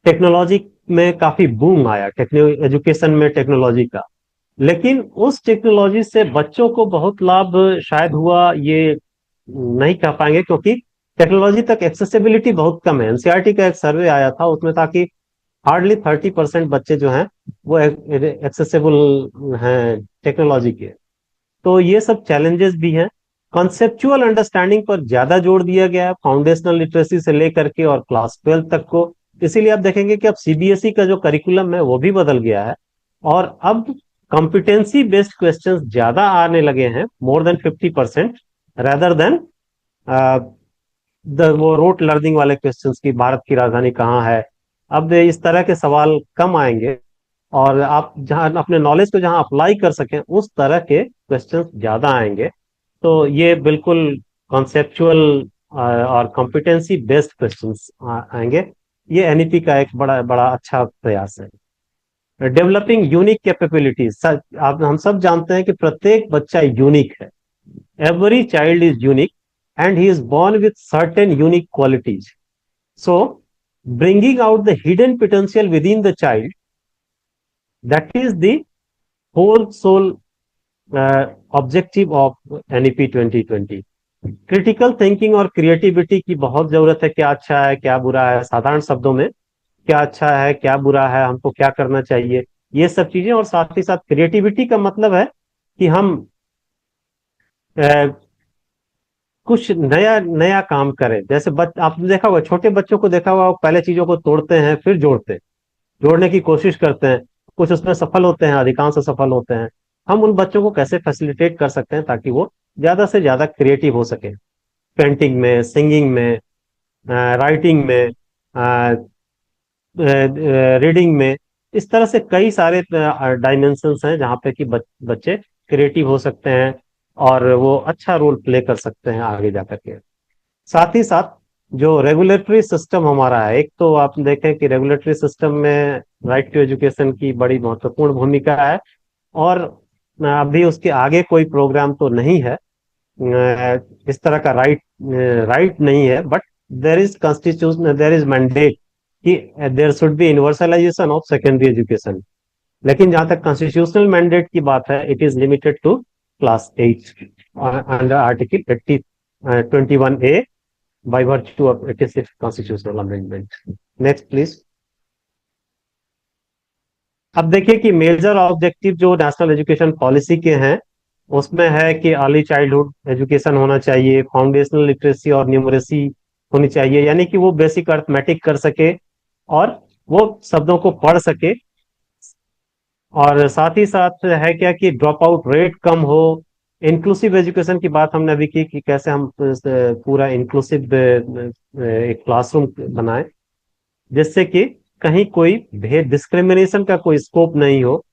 टेक्नोलॉजी में काफी बूम आया, एजुकेशन में टेक्नोलॉजी का। लेकिन उस टेक्नोलॉजी से बच्चों को बहुत लाभ शायद हुआ, ये नहीं कह पाएंगे, क्योंकि टेक्नोलॉजी तक एक्सेसिबिलिटी बहुत कम है। एनसीईआरटी का एक सर्वे आया था, उसमें था कि हार्डली 30% बच्चे जो हैं वो एक्सेसिबल हैं टेक्नोलॉजी के। तो ये सब चैलेंजेस भी हैं। कॉन्सेप्चुअल अंडरस्टैंडिंग पर ज्यादा जोर दिया गया है, फाउंडेशनल लिटरेसी से लेकर के और क्लास 12 तक को। इसीलिए आप देखेंगे कि अब सीबीएसई का जो करिकुलम है वो भी बदल गया है, और अब कॉम्पिटेंसी बेस्ड क्वेश्चंस ज्यादा आने लगे हैं, मोर देन 50%, rather देन वो रोट लर्निंग वाले क्वेश्चंस की भारत की राजधानी कहाँ है। अब इस तरह के सवाल कम आएंगे, और आप जहां अपने नॉलेज को जहां अप्लाई कर सकें उस तरह के क्वेश्चंस ज्यादा आएंगे। तो ये बिल्कुल कॉन्सेप्चुअल और कॉम्पिटेंसी बेस्ड क्वेश्चंस आएंगे। ये एनईपी का एक बड़ा बड़ा अच्छा प्रयास है। डेवलपिंग यूनिक कैपेबिलिटीज, आप हम सब जानते हैं कि प्रत्येक बच्चा यूनिक है। Every child is unique and he is born with certain unique qualities. So bringing out the hidden potential within the child, that is the whole soul objective of NEP 2020। Critical thinking और creativity की बहुत जरूरत है। क्या अच्छा है, क्या बुरा है, साधारण शब्दों में क्या अच्छा है, क्या बुरा है, हमको क्या करना चाहिए, ये सब चीजें। और साथ ही साथ क्रिएटिविटी का मतलब है कि हम कुछ नया नया काम करें। जैसे आपने देखा होगा, छोटे बच्चों को देखा होगा, पहले चीजों को तोड़ते हैं फिर जोड़ते हैं, जोड़ने की कोशिश करते हैं, कुछ उसमें सफल होते हैं, अधिकांश सफल होते हैं। हम उन बच्चों को कैसे फैसिलिटेट कर सकते हैं ताकि वो ज्यादा से ज्यादा क्रिएटिव हो सके, पेंटिंग में, सिंगिंग में, राइटिंग में, रीडिंग में। इस तरह से कई सारे डायमेंशंस हैं जहाँ पे कि बच्चे क्रिएटिव हो सकते हैं, और वो अच्छा रोल प्ले कर सकते हैं आगे जाकर के। साथ ही साथ जो रेगुलेटरी सिस्टम हमारा है, एक तो आप देखें कि रेगुलेटरी सिस्टम में राइट टू एजुकेशन की बड़ी महत्वपूर्ण भूमिका है, और अभी उसके आगे कोई प्रोग्राम तो नहीं है, इस तरह का राइट नहीं है। But there is constitution, there is mandate कि there should be universalisation of secondary education. लेकिन जहां तक कॉन्स्टिट्यूशनल मैंडेट की बात है, it is limited to class 8 under article 21A by virtue of 86th constitutional amendment. Next, please. अब देखिए कि मेजर ऑब्जेक्टिव जो नेशनल एजुकेशन पॉलिसी के हैं उसमें है कि अर्ली चाइल्डहुड एजुकेशन होना चाहिए, फाउंडेशनल लिटरेसी और न्यूमरेसी होनी चाहिए, यानी कि वो बेसिक अर्थमेटिक कर सके और वो शब्दों को पढ़ सके। और साथ ही साथ है क्या कि ड्रॉप आउट रेट कम हो। इंक्लूसिव एजुकेशन की बात हमने अभी की कि कैसे हम पूरा इंक्लूसिव एक क्लासरूम बनाएं, जिससे कि कहीं कोई भेद, डिस्क्रिमिनेशन का कोई स्कोप नहीं हो,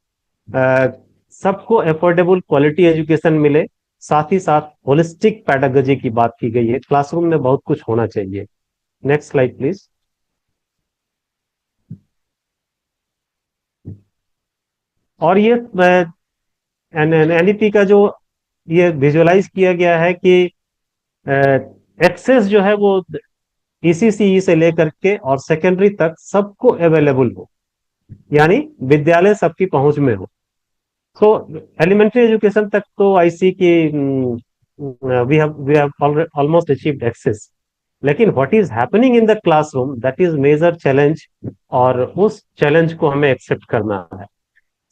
सबको एफोर्डेबल क्वालिटी एजुकेशन मिले, साथ ही साथ होलिस्टिक पैडागोजी की बात की गई है। क्लासरूम में बहुत कुछ होना चाहिए। Next slide please. और ये एनईपी का जो ये विजुअलाइज किया गया है कि एक्सेस जो है वो ईसीसीई से लेकर के और सेकेंडरी तक सबको अवेलेबल हो, यानी विद्यालय सबकी पहुंच में हो। सो एलिमेंट्री एजुकेशन तक तो आई सी की we have almost achieved access, लेकिन what is happening in the classroom that is major challenge, और उस चैलेंज को हमें एक्सेप्ट करना है।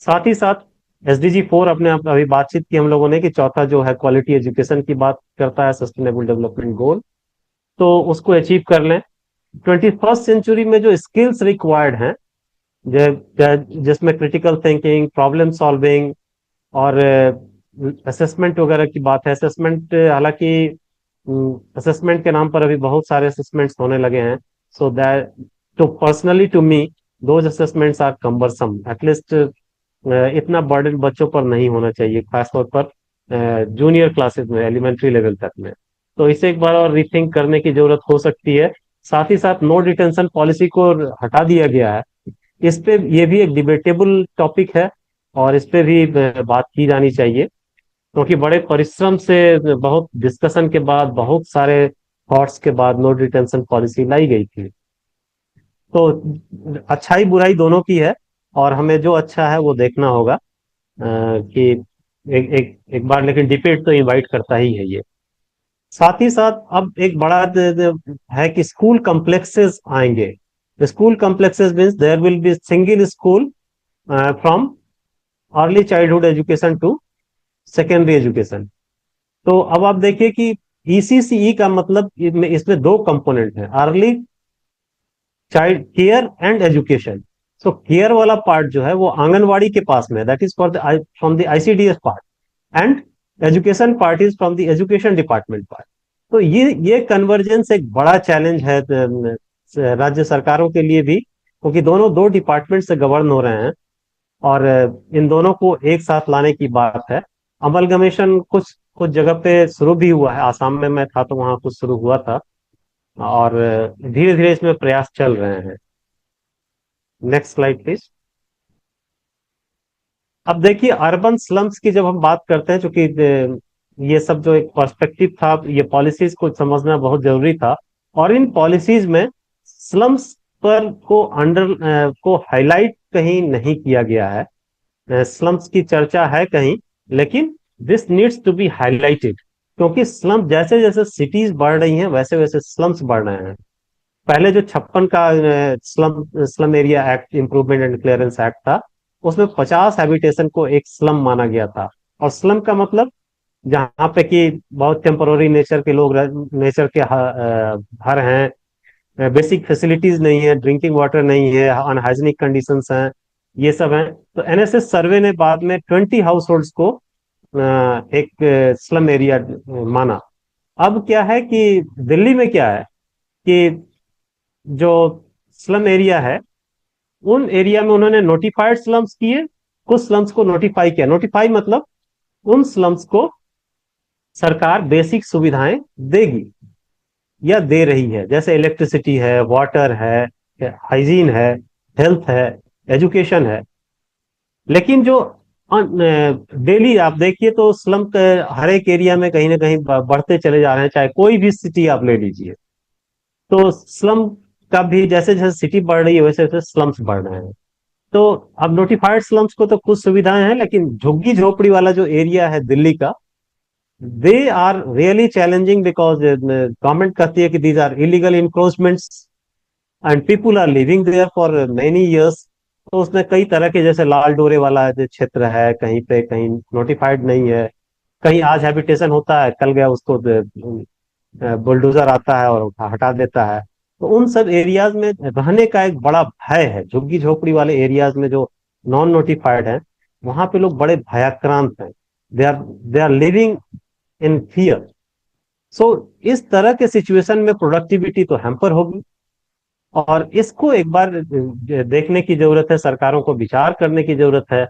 साथ ही साथ SDG 4 अपने अभी बातचीत की हम लोगों ने कि चौथा जो है क्वालिटी एजुकेशन की बात करता है, सस्टेनेबल डेवलपमेंट गोल, तो उसको अचीव कर लें। 21st सेंचुरी में जो स्किल्स रिक्वायर्ड हैं, जिसमें क्रिटिकल थिंकिंग, प्रॉब्लम सॉल्विंग और असेसमेंट वगैरह की बात है। असेसमेंट, हालांकि असेसमेंट के नाम पर अभी बहुत सारे असेसमेंट्स होने लगे हैं। So that to personally to me those assessments are cumbersome. At least इतना बर्डन बच्चों पर नहीं होना चाहिए, खासतौर पर जूनियर क्लासेस में, एलिमेंट्री लेवल तक में। तो इसे एक बार और रीथिंक करने की जरूरत हो सकती है। साथ ही साथ नो डिटेंशन पॉलिसी को हटा दिया गया है। इस पे ये भी एक डिबेटेबल टॉपिक है और इस पे भी बात की जानी चाहिए, क्योंकि बड़े परिश्रम से, बहुत डिस्कशन के बाद, बहुत सारे थॉट्स के बाद नो डिटेंशन पॉलिसी लाई गई थी। तो अच्छाई बुराई दोनों की है, और हमें जो अच्छा है वो देखना होगा। कि एक बार लेकिन डिबेट तो इनवाइट करता ही है ये। साथ ही साथ अब एक बड़ा है कि स्कूल कॉम्प्लेक्सेस आएंगे। School complexes means there will be single school from early childhood education to secondary education. तो अब आप देखिए कि ईसीसीई का मतलब इसमें दो कंपोनेंट है, early child care and education. So care वाला पार्ट जो है वो आंगनवाड़ी के पास में, that is for the from the ICDS part, and education part is from the education department part. तो ये कन्वर्जेंस एक बड़ा चैलेंज है राज्य सरकारों के लिए भी, क्योंकि दोनों दो डिपार्टमेंट से गवर्न हो रहे हैं, और इन दोनों को एक साथ लाने की बात है। अमलगमेशन कुछ कुछ जगह पे शुरू भी हुआ है। आसाम में मैं था तो वहां कुछ शुरू हुआ था, और धीरे धीरे इसमें प्रयास चल रहे हैं। Next slide please. अब देखिए अर्बन स्लम्स की जब हम बात करते हैं, क्योंकि ये सब जो एक पर्सपेक्टिव था, ये पॉलिसीज को समझना बहुत जरूरी था, और इन पॉलिसीज में स्लम्स पर को हाईलाइट कहीं नहीं किया गया है। स्लम्स की चर्चा है कहीं, लेकिन this needs to be highlighted, क्योंकि स्लम जैसे जैसे सिटीज बढ़ रही हैं वैसे वैसे स्लम्स बढ़ रहे हैं। पहले जो 56 का slum area act, improvement and clearance act था, उसमें 50 हैबिटेशन को एक स्लम माना गया था। और स्लम का मतलब जहाँ पे कि बहुत टेम्पररी नेचर के लोग, नेचर के घर हैं, बेसिक फैसिलिटीज नहीं है, ड्रिंकिंग वाटर नहीं है, अनहाइजीनिक कंडीशंस हैं, ये सब हैं। तो एनएसएस सर्वे ने बाद में 20 हाउस होल्ड्स को एक स्लम एरिया माना। अब क्या है कि दिल्ली में क्या है कि जो स्लम एरिया है, उन एरिया में उन्होंने नोटिफाइड स्लम्स किए, कुछ स्लम्स को नोटिफाई किया। नोटिफाई मतलब उन स्लम्स को सरकार बेसिक सुविधाएं देगी या दे रही है, जैसे इलेक्ट्रिसिटी है, वाटर है, हाइजीन है, हेल्थ है, एजुकेशन है। लेकिन जो डेली आप देखिए तो स्लम हर एक एरिया में कहीं ना कहीं बढ़ते चले जा रहे हैं, चाहे कोई भी सिटी आप ले लीजिए। तो स्लम का भी जैसे जैसे सिटी बढ़ रही है वैसे वैसे स्लम्स बढ़ रहे हैं। तो अब नोटिफाइड स्लम्स को तो कुछ सुविधाएं हैं, लेकिन झुग्गी झोपड़ी वाला जो एरिया है दिल्ली का, they are really challenging, because government कहती है कि these are illegal encroachments and people are living there for many years. तो उसमें कई तरह के, जैसे लाल डोरे वाला जो क्षेत्र है, कहीं पे कहीं नोटिफाइड नहीं है, कहीं आज हैबिटेशन होता है, कल गया उसको बुलडोजर आता है और हटा देता है। तो उन सब एरियाज में रहने का एक बड़ा भय है। झुग्गी झोपड़ी वाले एरियाज में जो नॉन नोटिफाइड है, वहां पे लोग बड़े भयाक्रांत हैं। They are living in fear. So इस तरह के सिचुएशन में प्रोडक्टिविटी तो हैम्पर होगी, और इसको एक बार देखने की जरूरत है, सरकारों को विचार करने की जरूरत है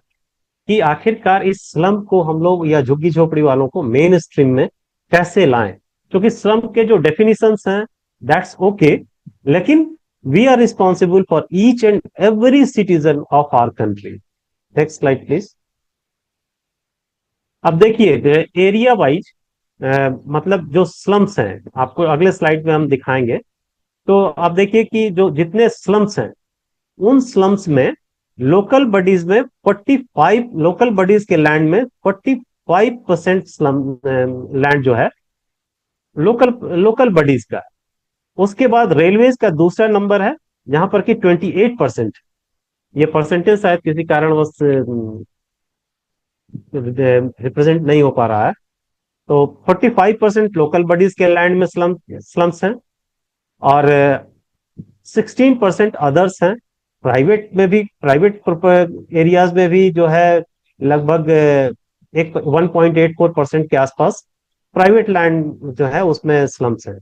कि आखिरकार इस स्लम को हम लोग या झुग्गी झोपड़ी वालों को मेन स्ट्रीम में कैसे लाएं, क्योंकि स्लम के जो डेफिनेशंस हैं दैट्स ओके, लेकिन we are responsible for each and every citizen of our country. Next slide please. अब देखिए एरिया वाइज मतलब जो स्लम्स हैं आपको अगले स्लाइड में हम दिखाएंगे। तो आप देखिए कि जो जितने स्लम्स हैं उन स्लम्स में लोकल बडीज में 45 लोकल बडीज के लैंड में 45% स्लम लैंड जो है लोकल लोकल बडीज का। उसके बाद रेलवेज का दूसरा नंबर है जहां पर कि 28%। ये परसेंटेज शायद किसी कारणवश रिप्रेजेंट नहीं हो पा रहा है। तो 45% लोकल बडीज के लैंड में स्लम्स हैं, और 16% अदर्स हैं। प्राइवेट में भी, प्राइवेट एरियाज में भी जो है लगभग एक 1.84% के आसपास प्राइवेट लैंड जो है उसमें स्लम्स हैं।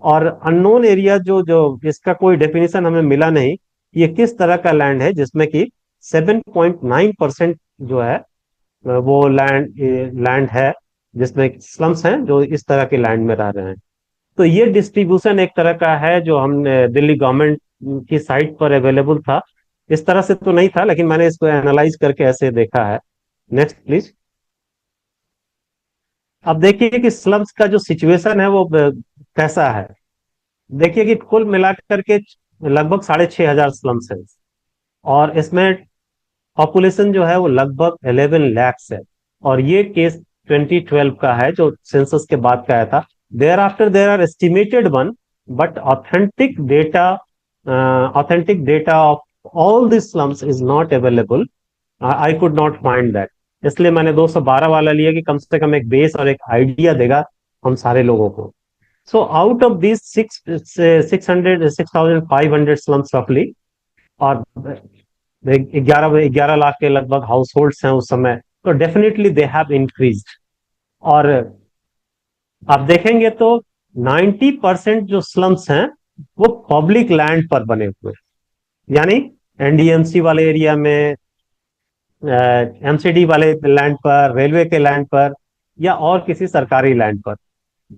और अननोन एरिया जो जो इसका कोई डेफिनेशन हमें मिला नहीं, ये किस तरह का लैंड है जिसमें कि 7.9% जो है वो लैंड है जिसमें स्लम्स हैं जो इस तरह के लैंड में रह रहे हैं। तो ये डिस्ट्रीब्यूशन एक तरह का है जो हमने दिल्ली गवर्नमेंट की साइट पर अवेलेबल था। इस तरह से तो नहीं था, लेकिन मैंने इसको एनालाइज करके ऐसे देखा है। Next please. अब देखिए कि स्लम्स का जो सिचुएशन है वो कैसा है। देखिए कि कुल मिलाकर के लगभग 6,500 स्लम्स हैं, और इसमें पॉपुलेशन जो है वो लगभग 11 lakhs है। और ये केस 2012 का है जो सेंसस के बाद का आया था। Thereafter there are estimated one, but authentic data of all this slums is not available. I could not find that. इसलिए मैंने 212 वाला लिया कि कम से कम एक बेस और एक आइडिया देगा हम सारे लोगों को। So out of this 6,500 slums रफली, और 11 लाख के लगभग हाउस होल्ड्स हैं उस समय, तो डेफिनेटली दे हैव इंक्रीज्ड। और आप देखेंगे तो 90% जो स्लम्स हैं वो पब्लिक लैंड पर बने हुए हैं, यानी एनडीएमसी वाले एरिया में, एमसीडी वाले लैंड पर, रेलवे के लैंड पर, या और किसी सरकारी लैंड पर,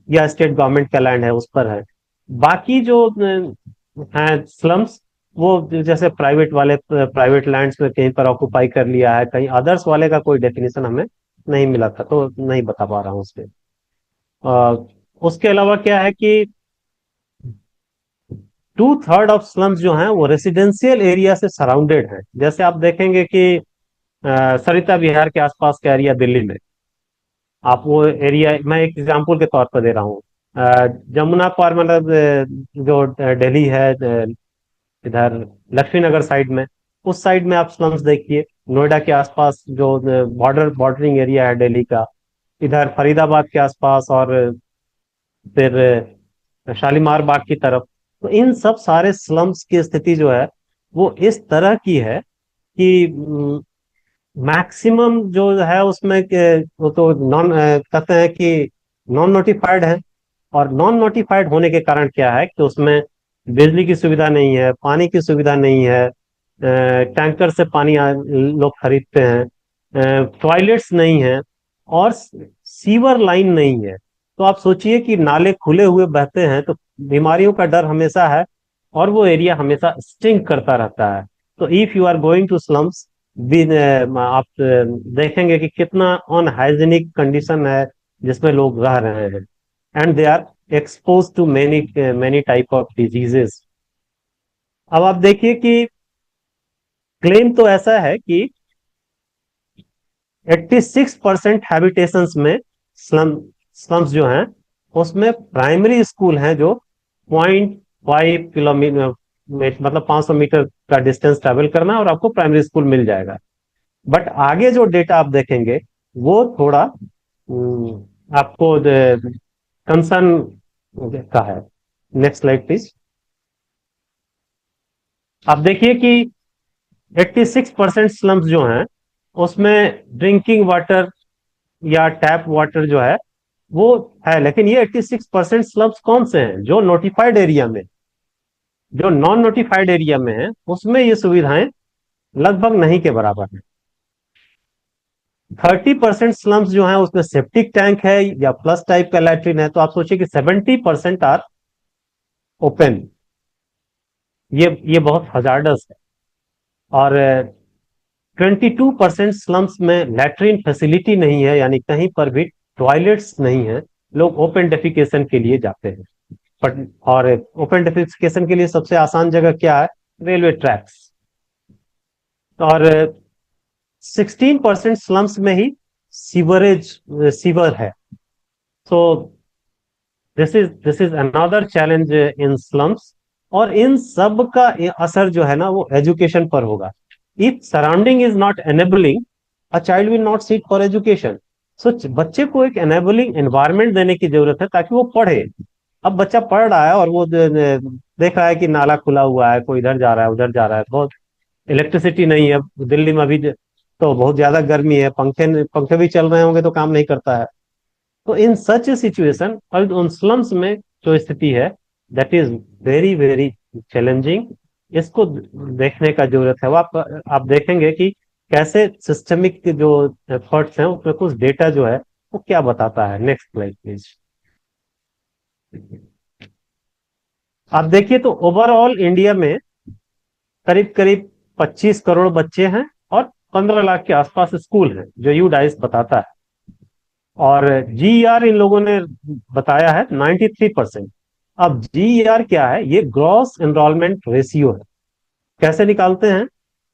या स्टेट गवर्नमेंट का लैंड है उस पर है। बाकी जो हैं स्लम्स वो जैसे प्राइवेट लैंड्स में कहीं पर ऑक्युपाई कर लिया है, कहीं अदर्स वाले का कोई डेफिनेशन हमें नहीं मिला था, तो नहीं बता पा रहा हूँ उसमें। उसके अलावा क्या है कि 2/3 ऑफ स्लम्स जो हैं वो रेसिडेंशियल एरिया से सराउंडेड हैं। जैसे आप देखेंगे कि सरिता विहार के आसपास का एरिया दिल्ली में, आप वो एरिया मैं एक एग्जांपल के तौर पर दे रहा हूँ। जमुना पार मतलब जो दिल्ली है इधर लक्ष्मी नगर साइड में, उस साइड में आप स्लम्स देखिए। नोएडा के आसपास जो बॉर्डरिंग एरिया है दिल्ली का, इधर फरीदाबाद के आसपास, और फिर शालीमार बाग की तरफ, तो इन सब सारे स्लम्स की स्थिति जो है वो इस तरह की है कि मैक्सिमम जो है उसमें वो तो कहते हैं कि नॉन नोटिफाइड है। और नॉन नोटिफाइड होने के कारण क्या है कि उसमें बिजली की सुविधा नहीं है, पानी की सुविधा नहीं है, टैंकर से पानी लोग खरीदते हैं, टॉयलेट्स नहीं है, और सीवर लाइन नहीं है। तो आप सोचिए कि नाले खुले हुए बहते हैं तो बीमारियों का डर हमेशा है, और वो एरिया हमेशा स्टिंक करता रहता है। तो if you are going to slums, आप देखेंगे कि कितना अनहाइजीनिक कंडीशन है जिसमें लोग रह रहे हैं, and they are expose to many many type of diseases. अब आप देखिए कि क्लेम तो ऐसा है कि 86% हैबिटेशंस में स्लम्स जो हैं उसमें प्राइमरी स्कूल हैं जो 0.5 किलोमीटर, मतलब 500 मीटर का डिस्टेंस ट्रेवल करना है और आपको प्राइमरी स्कूल मिल जाएगा। बट आगे जो डेटा आप देखेंगे वो थोड़ा आपको कंसर्न का है। Next slide please. आप देखिए कि 86% स्लम्स जो हैं उसमें ड्रिंकिंग वाटर या टैप वाटर जो है वो है, लेकिन ये 86% स्लम्स कौन से हैं? जो नोटिफाइड एरिया में, जो नॉन नोटिफाइड एरिया में है उसमें ये सुविधाएं लगभग नहीं के बराबर है। 30% स्लम्स जो है उसमें सेप्टिक टैंक है या प्लस टाइप का लैट्रिन है, तो आप सोचिए कि 70% आर ओपन। ये बहुत हजार्डस है। और 22% स्लम्स में लैट्रिन फैसिलिटी नहीं है, यानी कहीं पर भी टॉयलेट्स नहीं है, लोग ओपन डेफिकेशन के लिए जाते हैं। बट और ओपन डेफिकेशन के लिए सबसे आसान जगह क्या है? Railway tracks. और 16% स्लम्स में ही सीवर है। So this is another challenge in slums. और इन सब का असर जो है ना वो एजुकेशन पर होगा। If surrounding is not enabling, a child will not seat for education. So बच्चे को एक एनेबलिंग एनवायरमेंट देने की जरूरत है ताकि वो पढ़े। अब बच्चा पढ़ रहा है और वो देख रहा है कि नाला खुला हुआ है, कोई इधर जा रहा है उधर जा रहा है, बहुत इलेक्ट्रिसिटी नहीं है दिल्ली में अभी, तो बहुत ज्यादा गर्मी है, पंखे पंखे भी चल रहे होंगे तो काम नहीं करता है। तो इन सच सिचुएशन और उन स्लम्स में जो स्थिति है, that is very very challenging. इसको देखने का जरूरत है। वो आप देखेंगे कि कैसे सिस्टमिक जो एफर्ट्स हैं उसमें कुछ डेटा जो है वो क्या बताता है। Next slide please. आप देखिए तो ओवरऑल इंडिया में करीब करीब 25 करोड़ बच्चे हैं और 15 लाख के आसपास स्कूल हैं, जो यू डाइस बताता है। और जीईआर इन लोगों ने बताया है 93%। अब जीईआर क्या है? ये ग्रॉस एनरोलमेंट रेशियो है। कैसे निकालते हैं?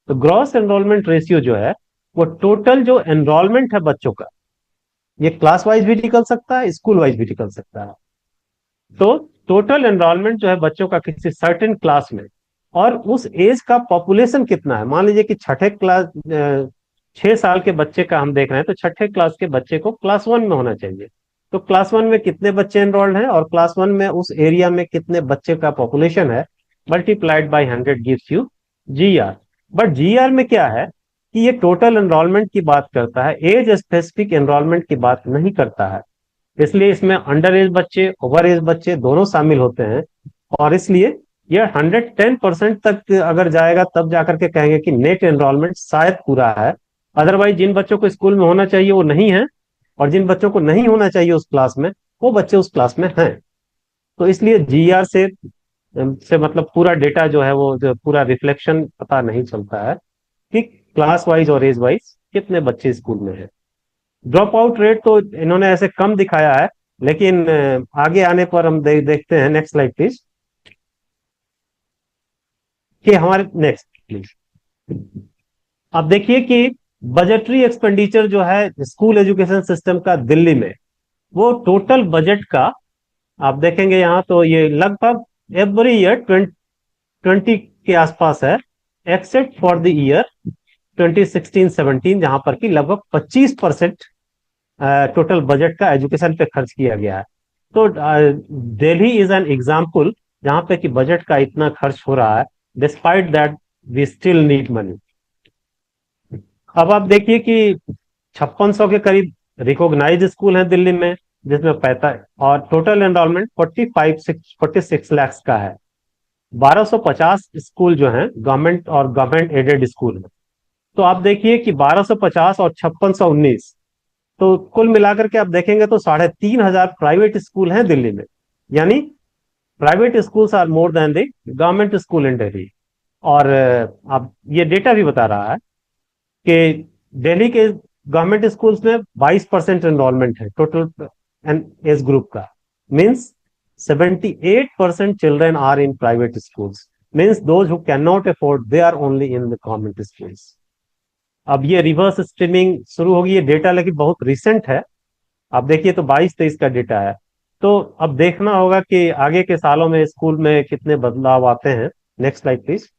तो ग्रॉस एनरोलमेंट रेशियो जो है वो टोटल जो एनरोलमेंट है बच्चों का, ये क्लास वाइज भी निकल सकता है, स्कूल वाइज भी निकल सकता है। तो टोटल एनरोलमेंट जो है बच्चों का किसी सर्टेन क्लास में, और उस एज का पॉपुलेशन कितना है। मान लीजिए कि छठे क्लास 6 साल के बच्चे का हम देख रहे हैं, तो छठे क्लास के बच्चे को क्लास 1 में होना चाहिए। तो क्लास 1 में कितने बच्चे एनरोल्ड हैं और क्लास 1 में उस एरिया में कितने बच्चे का पॉपुलेशन है, multiplied by 100 gives you GR. But GR में क्या है कि ये टोटल एनरोलमेंट की बात करता है, एज स्पेसिफिक एनरोलमेंट की बात नहीं करता है। इसलिए इसमें अंडर एज बच्चे, ओवर एज बच्चे दोनों शामिल होते हैं। और इसलिए यह 110% तक अगर जाएगा तब जाकर के कहेंगे कि नेट एनरोलमेंट शायद पूरा है। अदरवाइज जिन बच्चों को स्कूल में होना चाहिए वो नहीं है, और जिन बच्चों को नहीं होना चाहिए उस क्लास में, वो बच्चे उस क्लास में हैं। तो इसलिए जीआर से मतलब पूरा डेटा जो है वो जो पूरा रिफ्लेक्शन पता नहीं चलता है कि क्लास वाइज और एज वाइज कितने बच्चे स्कूल में हैं। ड्रॉप आउट रेट तो इन्होंने ऐसे कम दिखाया है, लेकिन आगे आने पर हम देखते हैं। Next slide please. कि हमारे नेक्स्ट प्लीज। अब देखिए कि बजटरी एक्सपेंडिचर जो है स्कूल एजुकेशन सिस्टम का दिल्ली में, वो टोटल बजट का आप देखेंगे यहाँ, तो ये लगभग एवरी ईयर 20 के आसपास है, एक्सेप्ट फॉर द ईयर 2016-17, जहां पर कि लगभग 25% टोटल बजट का एजुकेशन पे खर्च किया गया है। तो दिल्ली इज एन एग्जाम्पल जहां पे कि बजट का इतना खर्च हो रहा है, despite that we still need money. अब आप देखिए कि 5600 के करीब रिकॉग्नाइज स्कूल हैं दिल्ली में, जिसमें 45, और टोटल एनरोलमेंट 46 लाख का है। 1250 स्कूल जो हैं गवर्नमेंट और गवर्नमेंट एडेड स्कूल हैं। तो आप देखिए कि 1250 और 5619, तो कुल मिलाकर के आप देखेंगे तो 3500 प्राइवेट स्कूल हैं दिल्ली में। यानी private schools are more than the government school in Delhi. और अब ये डेटा भी बता रहा है कि दिल्ली के गवर्नमेंट स्कूल्स में 22% एनरोलमेंट है टोटल एज ग्रुप का। Means 78% children are in private schools. Means those who can not afford, they are only in the government schools. अब ये रिवर्स स्ट्रीमिंग शुरू होगी। ये डेटा लेकिन बहुत रिसेंट है। आप देखिए तो 22-23 का डेटा है। तो अब देखना होगा कि आगे के सालों में स्कूल में कितने बदलाव आते हैं। Next slide please.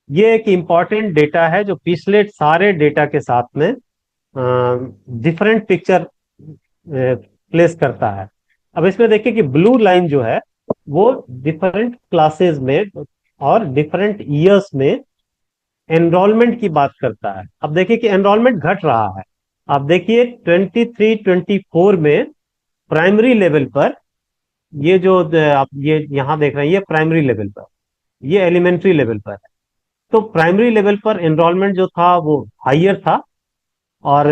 ये एक इंपॉर्टेंट डेटा है जो पिछले सारे डेटा के साथ में डिफरेंट पिक्चर प्लेस करता है। अब इसमें देखिए कि ब्लू लाइन जो है वो डिफरेंट क्लासेस में और डिफरेंट ईयर्स में एनरोलमेंट की बात करता है। अब देखिए कि एनरोलमेंट घट रहा है। अब देखिए 23-24 में प्राइमरी लेवल पर, ये जो आप ये यहां देख रहे हैं, ये प्राइमरी लेवल पर, ये एलिमेंट्री लेवल पर है। तो प्राइमरी लेवल पर एनरोलमेंट जो था वो हाइयर था, और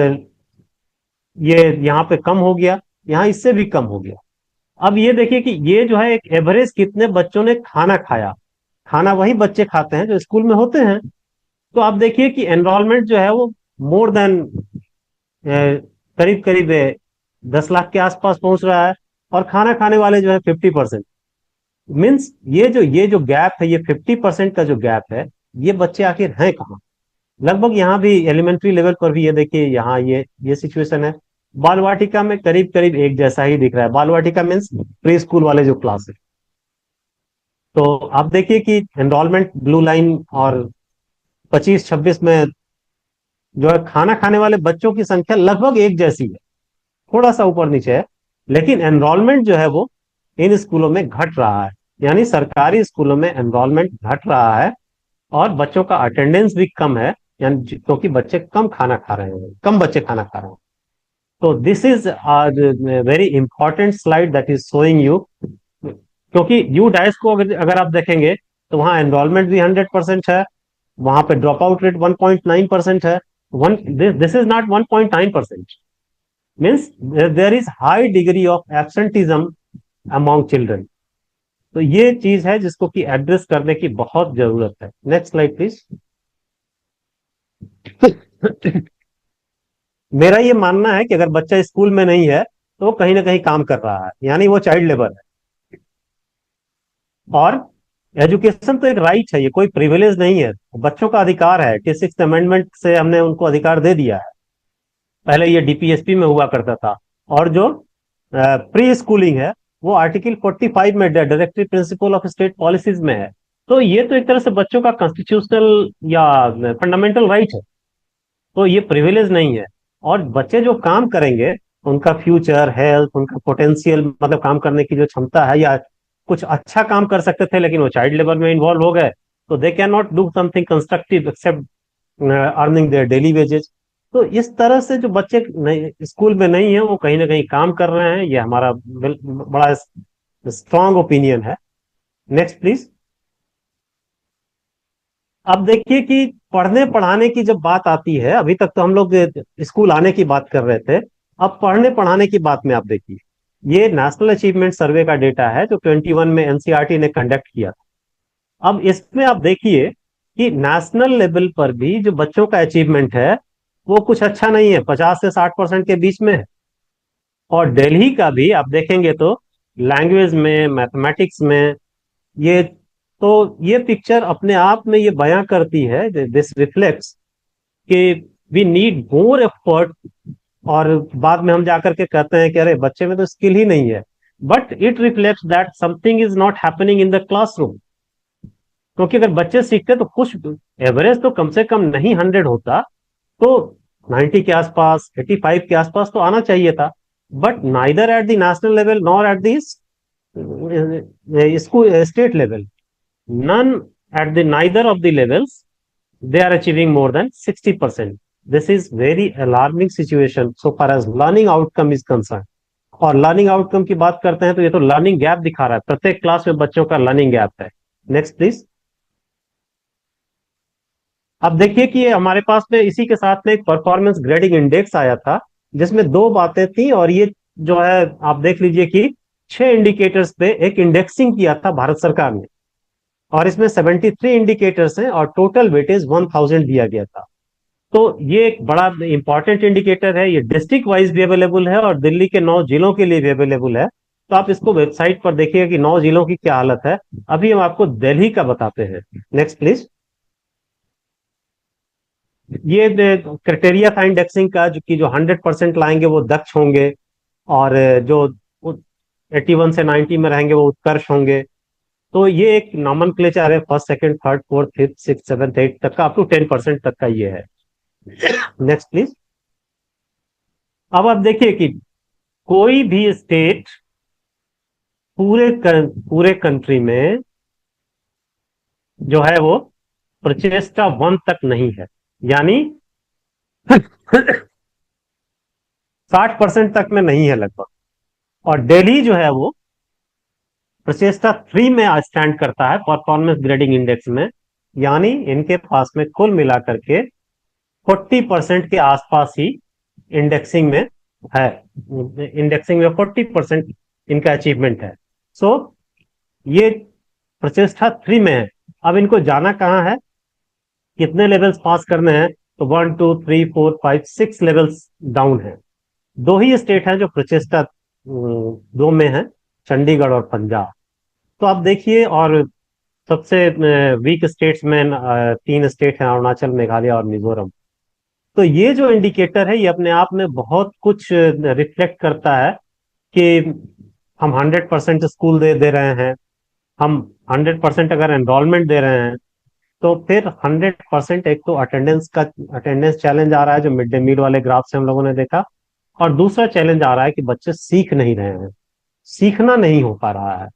ये यहाँ पे कम हो गया, यहाँ इससे भी कम हो गया। अब ये देखिए कि ये जो है एक एवरेज कितने बच्चों ने खाना खाया, खाना वही बच्चे खाते हैं जो स्कूल में होते हैं। तो आप देखिए कि एनरोलमेंट जो है वो मोर देन करीब करीब 10 लाख के आसपास पहुंच रहा है, और खाना खाने वाले जो है 50%। मीन्स ये जो गैप है, ये 50% का जो गैप है, ये बच्चे आखिर हैं कहाँ? लगभग यहाँ भी एलिमेंट्री लेवल पर भी ये देखिए, यहाँ ये सिचुएशन है। बाल वाटिका में करीब करीब एक जैसा ही दिख रहा है। बाल वाटिका मीन्स प्री स्कूल वाले जो क्लास है। तो आप देखिए कि एनरोलमेंट ब्लू लाइन और 25-26 में जो है खाना खाने वाले बच्चों की संख्या लगभग एक जैसी है, थोड़ा सा ऊपर नीचे है, लेकिन एनरोलमेंट जो है वो इन स्कूलों में घट रहा है। यानी सरकारी स्कूलों में एनरोलमेंट घट रहा है, और बच्चों का अटेंडेंस भी कम है, यानी क्योंकि बच्चे कम खाना खा रहे हैं, कम बच्चे खाना खा रहे हैं। तो this is very important slide that is showing you, क्योंकि यू डाइस को अगर आप देखेंगे तो वहां एनरोलमेंट भी 100% है, वहां पे ड्रॉप आउट रेट 1.9% है। One this is not 1.9%, means there is high degree of absenteeism among children. तो ये चीज है जिसको कि एड्रेस करने की बहुत जरूरत है। Next slide please. मेरा ये मानना है कि अगर बच्चा स्कूल में नहीं है तो वो कहीं ना कहीं काम कर रहा है, यानी वो चाइल्ड लेबर है। और एजुकेशन तो एक राइट है, ये कोई प्रिविलेज नहीं है, बच्चों का अधिकार है कि 6th अमेंडमेंट से हमने उनको अधिकार दे दिया है। पहले ये डीपीएसपी में हुआ करता था। और जो प्री स्कूलिंग है वो आर्टिकल 45 में directive principle of state policies में है। तो ये तो एक तरह से बच्चों का कॉन्स्टिट्यूशनल या फंडामेंटल राइट है, तो ये प्रिविलेज नहीं है। और बच्चे जो काम करेंगे, उनका फ्यूचर, हेल्थ, उनका पोटेंशियल, मतलब काम करने की जो क्षमता है, या कुछ अच्छा काम कर सकते थे लेकिन वो चाइल्ड लेबर में इन्वॉल्व हो गए, तो they can not do something constructive except earning their daily wages. तो इस तरह से जो बच्चे स्कूल में नहीं है वो कहीं ना कहीं काम कर रहे हैं, ये हमारा बड़ा स्ट्रांग ओपिनियन है। Next please. अब देखिए कि पढ़ने पढ़ाने की जब बात आती है, अभी तक तो हम लोग स्कूल आने की बात कर रहे थे, अब पढ़ने पढ़ाने की बात में आप देखिए, ये नेशनल अचीवमेंट सर्वे का डेटा है जो 21 में एनसीईआरटी ने कंडक्ट किया था। अब इसमें आप देखिए कि नेशनल लेवल पर भी जो बच्चों का अचीवमेंट है वो कुछ अच्छा नहीं है, 50 से 60% के बीच में है। और दिल्ली का भी आप देखेंगे तो लैंग्वेज में, मैथमेटिक्स में, ये तो ये पिक्चर अपने आप में ये बयां करती है, दिस रिफ्लेक्ट्स कि वी नीड मोर एफर्ट। और बाद में हम जाकर के कहते हैं कि अरे बच्चे में तो स्किल ही नहीं है, but it reflects that something is not happening in the classroom. क्योंकि अगर बच्चे सीखते तो कुछ एवरेज तो कम से कम नहीं 100 होता, तो 90 के आसपास, 85 के आसपास तो आना चाहिए था। But neither at the national level nor at the school state level, none at the neither of the levels they are achieving more than 60%. This is very alarming situation so far as learning outcome is concerned. और learning outcome की बात करते हैं तो ये तो learning gap दिखा रहा है, प्रत्येक क्लास में बच्चों का लर्निंग गैप है। Next please. अब देखिए कि ये हमारे पास में इसी के साथ में एक परफॉर्मेंस ग्रेडिंग इंडेक्स आया था, जिसमें दो बातें थी, और ये जो है आप देख लीजिए कि 6 इंडिकेटर्स पे एक इंडेक्सिंग किया था भारत सरकार ने, और इसमें 73 इंडिकेटर्स हैं और टोटल वेटेज 1000 दिया गया था। तो ये एक बड़ा इंपॉर्टेंट इंडिकेटर है, ये डिस्ट्रिक्ट वाइज भी अवेलेबल है और दिल्ली के 9 जिलों के लिए भी अवेलेबल है। तो आप इसको वेबसाइट पर देखिएगा कि 9 जिलों की क्या हालत है। अभी हम आपको दिल्ली का बताते हैं। Next please. ये क्राइटेरिया था इंडेक्सिंग का, जो कि जो 100% लाएंगे वो दक्ष होंगे, और जो 81 से 90 में रहेंगे वो उत्कर्ष होंगे। तो ये एक नॉमनक्लेचर है, first, second, third, fourth, fifth, six, seventh, eight तक का, अप टू 10% तक का ये है। Next please. अब आप देखिए कि कोई भी स्टेट पूरे कंट्री में जो है वो प्रचेष्टा 1 तक नहीं है, यानी 60% तक में नहीं है लगभग। और दिल्ली जो है वो प्रचेष्टा 3 में स्टैंड करता है परफॉर्मेंस ग्रेडिंग इंडेक्स में, यानी इनके पास में कुल मिलाकर के 40% के आसपास ही इंडेक्सिंग में है, इंडेक्सिंग में 40% इनका अचीवमेंट है। सो ये प्रचेष्टा 3 में है। अब इनको जाना कहाँ है, कितने लेवल्स पास करने हैं, तो 1 2 3 4 5 6 लेवल्स डाउन है। दो ही स्टेट हैं जो प्रचेष्टा 2 में है, चंडीगढ़ और पंजाब। तो आप देखिए, और सबसे वीक स्टेट्स में 3 स्टेट हैं, अरुणाचल, मेघालय और मिजोरम। तो ये जो इंडिकेटर है, ये अपने आप में बहुत कुछ रिफ्लेक्ट करता है कि हम 100% स्कूल दे रहे हैं, हम 100% अगर एनरोलमेंट दे रहे हैं, तो फिर 100% एक तो अटेंडेंस चैलेंज आ रहा है, जो मिड डे मील वाले ग्राफ से हम लोगों ने देखा। और दूसरा चैलेंज आ रहा है कि बच्चे सीख नहीं रहे हैं, सीखना नहीं हो पा रहा है।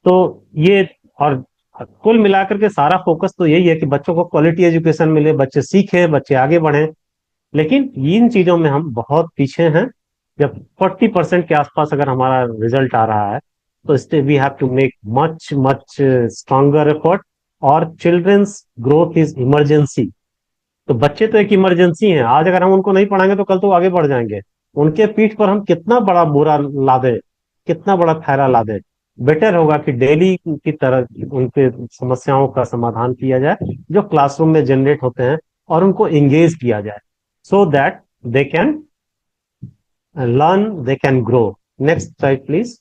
तो ये, और कुल मिलाकर के सारा फोकस तो यही है कि बच्चों को क्वालिटी एजुकेशन मिले, बच्चे सीखें, बच्चे आगे बढ़ें। लेकिन इन चीजों में हम बहुत पीछे हैं। जब 40% के आसपास अगर हमारा रिजल्ट आ रहा है, तो इससे we have to make much much stronger effort. और चिल्ड्रंस ग्रोथ इज इमरजेंसी। तो बच्चे तो एक इमरजेंसी हैं, आज अगर हम उनको नहीं पढ़ाएंगे तो कल तो आगे बढ़ जाएंगे। उनके पीठ पर हम कितना बड़ा बोरा ला दे, कितना बड़ा थैला ला दे, बेटर होगा कि डेली की तरह उनके समस्याओं का समाधान किया जाए जो क्लासरूम में जनरेट होते हैं, और उनको एंगेज किया जाए, so that they can learn, they can grow. Next slide please.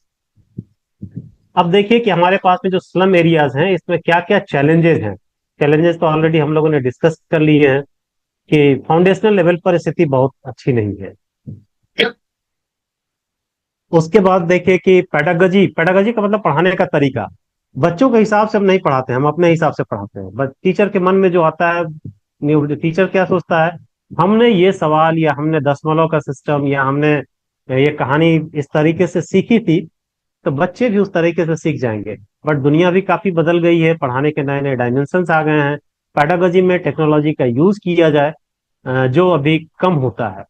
अब देखिए कि हमारे पास में जो स्लम एरियाज हैं, इसमें क्या क्या चैलेंजेस हैं। चैलेंजेस तो ऑलरेडी हम लोगों ने डिस्कस कर लिए हैं कि फाउंडेशनल लेवल पर स्थिति बहुत अच्छी नहीं है। उसके बाद देखिए कि पेडागोजी, पेडागोजी का मतलब पढ़ाने का तरीका। बच्चों के हिसाब से हम नहीं पढ़ाते, हम अपने हिसाब से पढ़ाते हैं। बट टीचर के मन में जो आता है, टीचर क्या सोचता है, हमने ये सवाल, या हमने दशमलव का सिस्टम, या हमने ये कहानी इस तरीके से सीखी थी, तो बच्चे भी उस तरीके से सीख जाएंगे। बट दुनिया भी काफी बदल गई है, पढ़ाने के नए नए डायमेंशंस आ गए हैं। पेडागोजी में टेक्नोलॉजी का यूज किया जाए, जो अभी कम होता है,